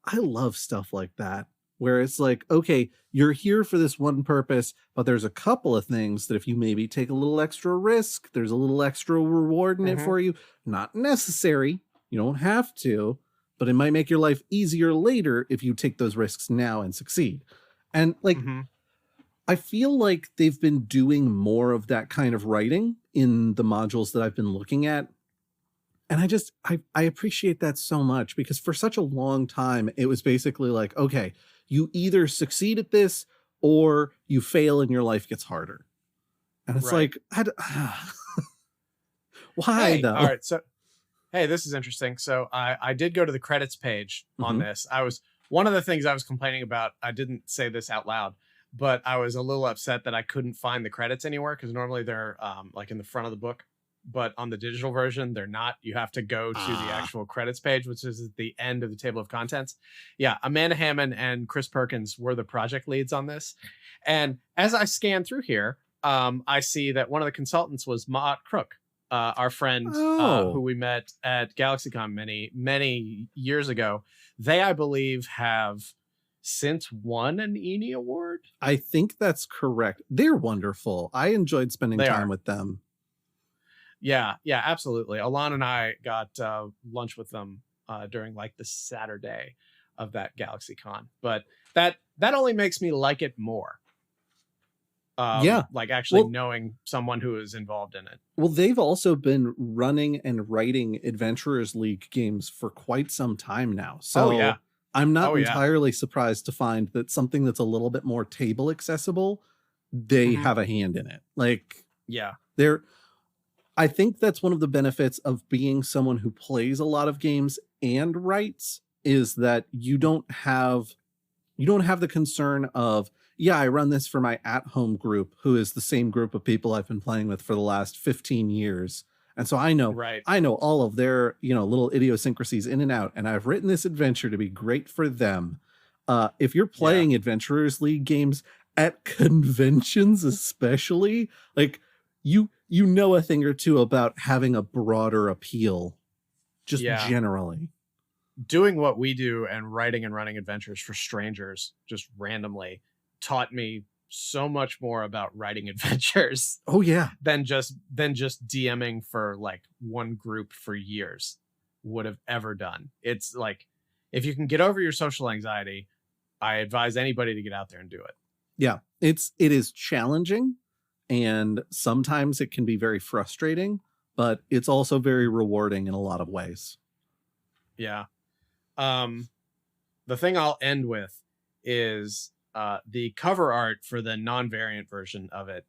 I love stuff like that, where it's like, okay, you're here for this one purpose, but there's a couple of things that if you maybe take a little extra risk, there's a little extra reward in it for you. Not necessary. You don't have to, but it might make your life easier later if you take those risks now and succeed. And like, I feel like they've been doing more of that kind of writing in the modules that I've been looking at. And I appreciate that so much, because for such a long time, it was basically like, okay, you either succeed at this or you fail and your life gets harder. And it's like, why though? All right. So, hey, this is interesting. So I did go to the credits page on this. One of the things I was complaining about, I didn't say this out loud, but I was a little upset that I couldn't find the credits anywhere, because normally they're like in the front of the book. But on the digital version, they're not. You have to go to the actual credits page, which is at the end of the table of contents. Yeah, Amanda Hammond and Chris Perkins were the project leads on this. And as I scan through here, I see that one of the consultants was Maat Crook, our friend who we met at GalaxyCon many, many years ago. They, I believe, have since won an ENI award. I think that's correct. They're wonderful. I enjoyed spending time with them. Yeah, absolutely. Alon and I got lunch with them during like the Saturday of that GalaxyCon, but that only makes me like it more. Like actually knowing someone who is involved in it. Well, they've also been running and writing Adventurers League games for quite some time now. So I'm not entirely surprised to find that something that's a little bit more table accessible, they have a hand in it. Like, I think that's one of the benefits of being someone who plays a lot of games and writes, is that you don't have the concern of, I run this for my at-home group, who is the same group of people I've been playing with for the last 15 years. And so I know all of their, little idiosyncrasies in and out. And I've written this adventure to be great for them. If you're playing Adventurers League games at conventions, especially, like you know a thing or two about having a broader appeal, just generally. Doing what we do and writing and running adventures for strangers just randomly taught me so much more about writing adventures. Than just DMing for like one group for years would have ever done. It's like, if you can get over your social anxiety, I advise anybody to get out there and do it. Yeah, it is challenging, and sometimes it can be very frustrating, but it's also very rewarding in a lot of ways. Yeah. The thing I'll end with is the cover art for the non-variant version of it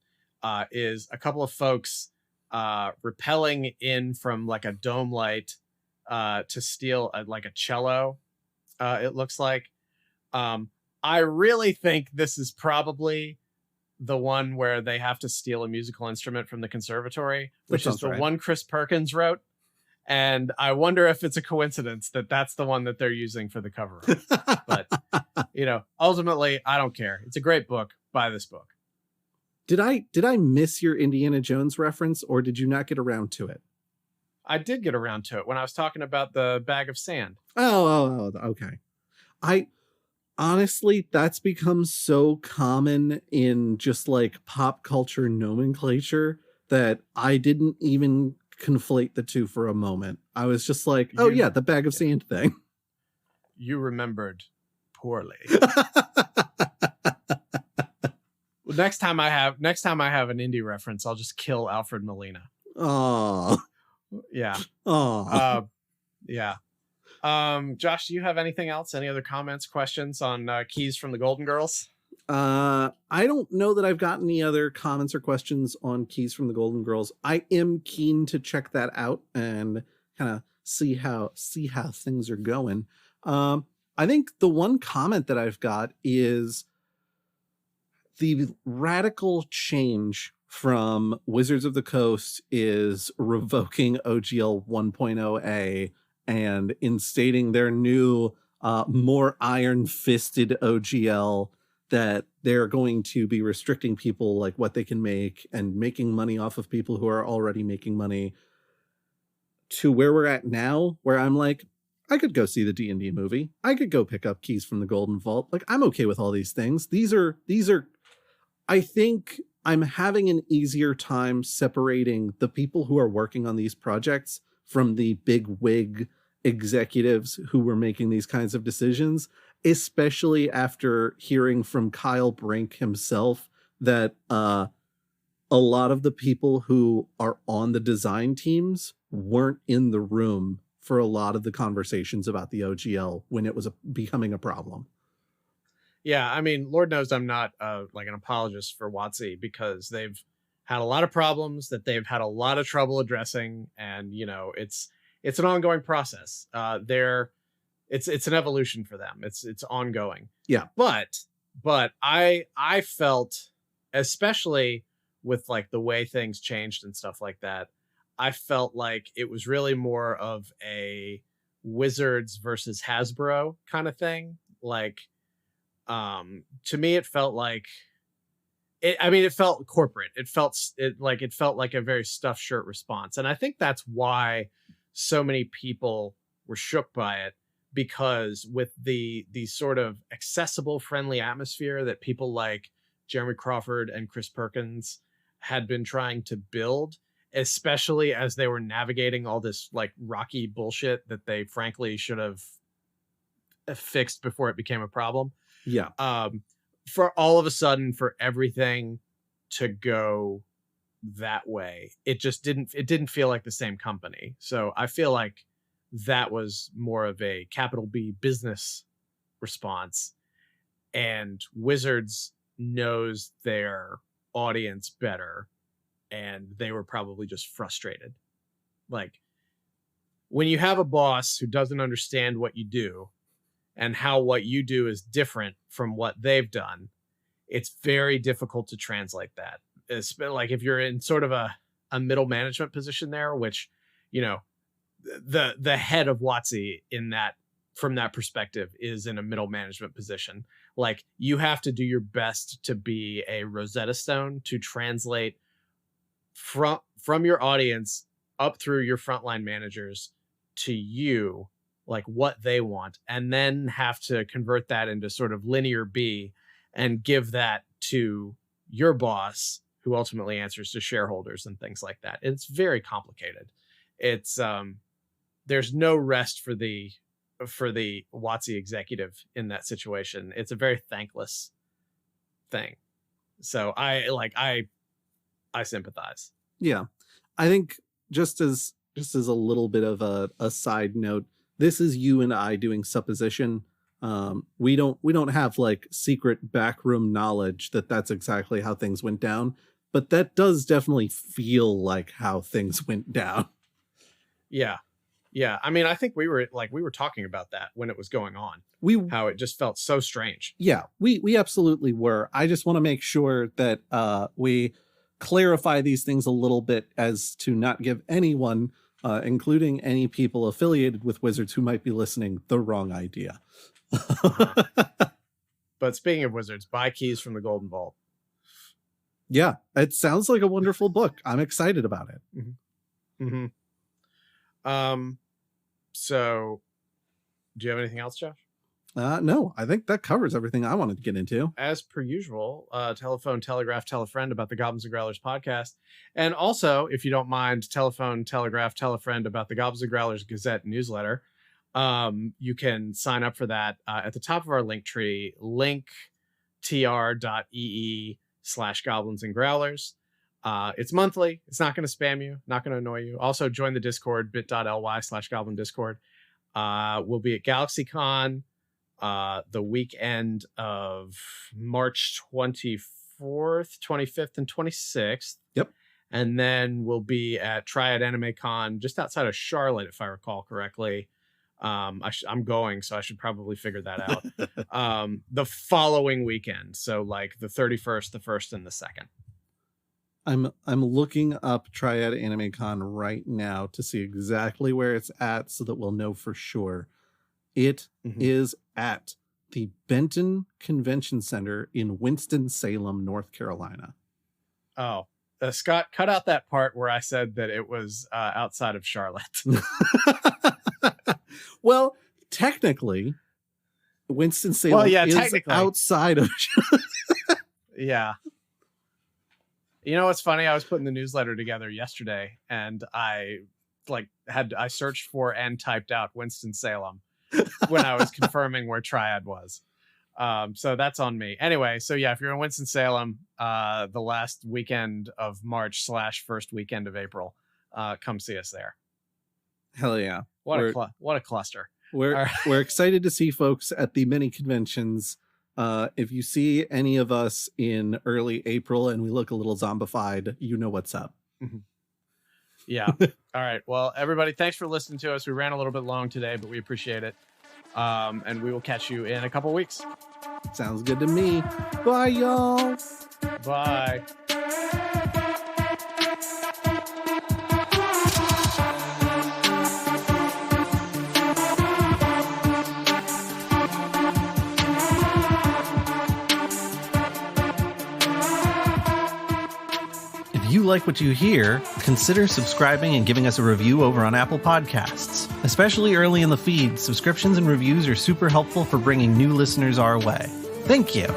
is a couple of folks rappelling in from like a dome light to steal like a cello. It looks like. I really think this is probably the one where they have to steal a musical instrument from the conservatory, which is the one Chris Perkins wrote. And I wonder if it's a coincidence that that's the one that they're using for the cover. But, ultimately, I don't care. It's a great book. Buy this book. Did I miss your Indiana Jones reference, or did you not get around to it? I did get around to it when I was talking about the bag of sand. Oh, okay. Honestly, that's become so common in just like pop culture nomenclature that I didn't even conflate the two for a moment. I was just like, the bag of sand thing. You remembered poorly. Well, next time I have an indie reference, I'll just kill Alfred Molina. Oh. Yeah. Oh. Yeah. Josh, do you have anything else? Any other comments, questions on Keys from the Golden Girls? I don't know that I've got any other comments or questions on Keys from the Golden Girls. I am keen to check that out and kind of see how things are going. I think the one comment that I've got is the radical change from Wizards of the Coast is revoking OGL 1.0A and instating their new, more iron-fisted OGL, that they're going to be restricting people like what they can make and making money off of people who are already making money, to where we're at now, where I'm like, I could go see the D&D movie. I could go pick up Keys from the Golden Vault. Like, I'm okay with all these things. These are, I think I'm having an easier time separating the people who are working on these projects from the big wig executives who were making these kinds of decisions, especially after hearing from Kyle Brink himself that a lot of the people who are on the design teams weren't in the room for a lot of the conversations about the OGL when it was becoming a problem. Yeah, I mean, Lord knows I'm not like an apologist for WotC, because they've had a lot of problems that they've had a lot of trouble addressing, and it's an ongoing process. It's an evolution for them. It's ongoing. Yeah. But I felt, especially with like the way things changed and stuff like that, I felt like it was really more of a Wizards versus Hasbro kind of thing. Like, to me, it felt like it felt corporate. It felt like a very stuffed shirt response. And I think that's why so many people were shook by it, because with the sort of accessible, friendly atmosphere that people like Jeremy Crawford and Chris Perkins had been trying to build, especially as they were navigating all this like rocky bullshit that they frankly should have fixed before it became a problem. Yeah. For all of a sudden, for everything to go that way, it didn't feel like the same company. So I feel like that was more of a capital B business response, and Wizards knows their audience better, and they were probably just frustrated. Like, when you have a boss who doesn't understand what you do and how what you do is different from what they've done, it's very difficult to translate that. It's like if you're in sort of a middle management position there, which, you know, the head of WotC in that, from that perspective, is in a middle management position. Like, you have to do your best to be a Rosetta Stone to translate from your audience up through your frontline managers to you, like what they want, and then have to convert that into sort of linear B and give that to your boss, who ultimately answers to shareholders and things like that. It's very complicated. It's there's no rest for the WotC executive in that situation. It's a very thankless thing. So I sympathize. Yeah. I think just as a little bit of a side note, this is you and I doing supposition. We don't have like secret backroom knowledge that that's exactly how things went down, but that does definitely feel like how things went down. Yeah. Yeah. I mean, I think we were talking about that when it was going on. How it just felt so strange. Yeah, we absolutely were. I just want to make sure that we clarify these things a little bit, as to not give anyone, including any people affiliated with Wizards who might be listening, the wrong idea. But speaking of Wizards, buy Keys from the Golden Vault. Yeah, it sounds like a wonderful book. I'm excited about it. Mm-hmm. Mm-hmm. So do you have anything else, Josh? No, I think that covers everything I wanted to get into. As per usual, telephone, telegraph, tell a friend about the Goblins and Growlers podcast. And also, if you don't mind, telephone, telegraph, tell a friend about the Goblins and Growlers Gazette newsletter. You can sign up for that at the top of our link tree, linktr.ee/Goblins and Growlers. It's monthly. It's not going to spam you, not going to annoy you. Also, join the Discord, bit.ly/Goblin Discord. We'll be at GalaxyCon the weekend of March 24th, 25th, and 26th. Yep. And then we'll be at Triad Anime Con just outside of Charlotte, if I recall correctly. I'm going, so I should probably figure that out. The following weekend, so like the 31st, the 1st, and the 2nd. I'm looking up Triad Anime Con right now to see exactly where it's at, so that we'll know for sure. It is at the Benton Convention Center in Winston-Salem, North Carolina. Oh, Scott, cut out that part where I said that it was outside of Charlotte. Well, technically, Winston-Salem is outside of Charlotte. Yeah. You know what's funny? I was putting the newsletter together yesterday, and I searched for and typed out Winston-Salem when I was confirming where Triad was. So that's on me. Anyway, so yeah, if you're in Winston-Salem, the last weekend of March / first weekend of April, come see us there. Hell yeah. What a cluster. We're excited to see folks at the many conventions. If you see any of us in early April and we look a little zombified, you know what's up. Yeah. All right. Well, everybody, thanks for listening to us. We ran a little bit long today, but we appreciate it. And we will catch you in a couple weeks. Sounds good to me. Bye, y'all. Bye. If you like what you hear, consider subscribing and giving us a review over on Apple Podcasts. Especially early in the feed, subscriptions and reviews are super helpful for bringing new listeners our way. Thank you!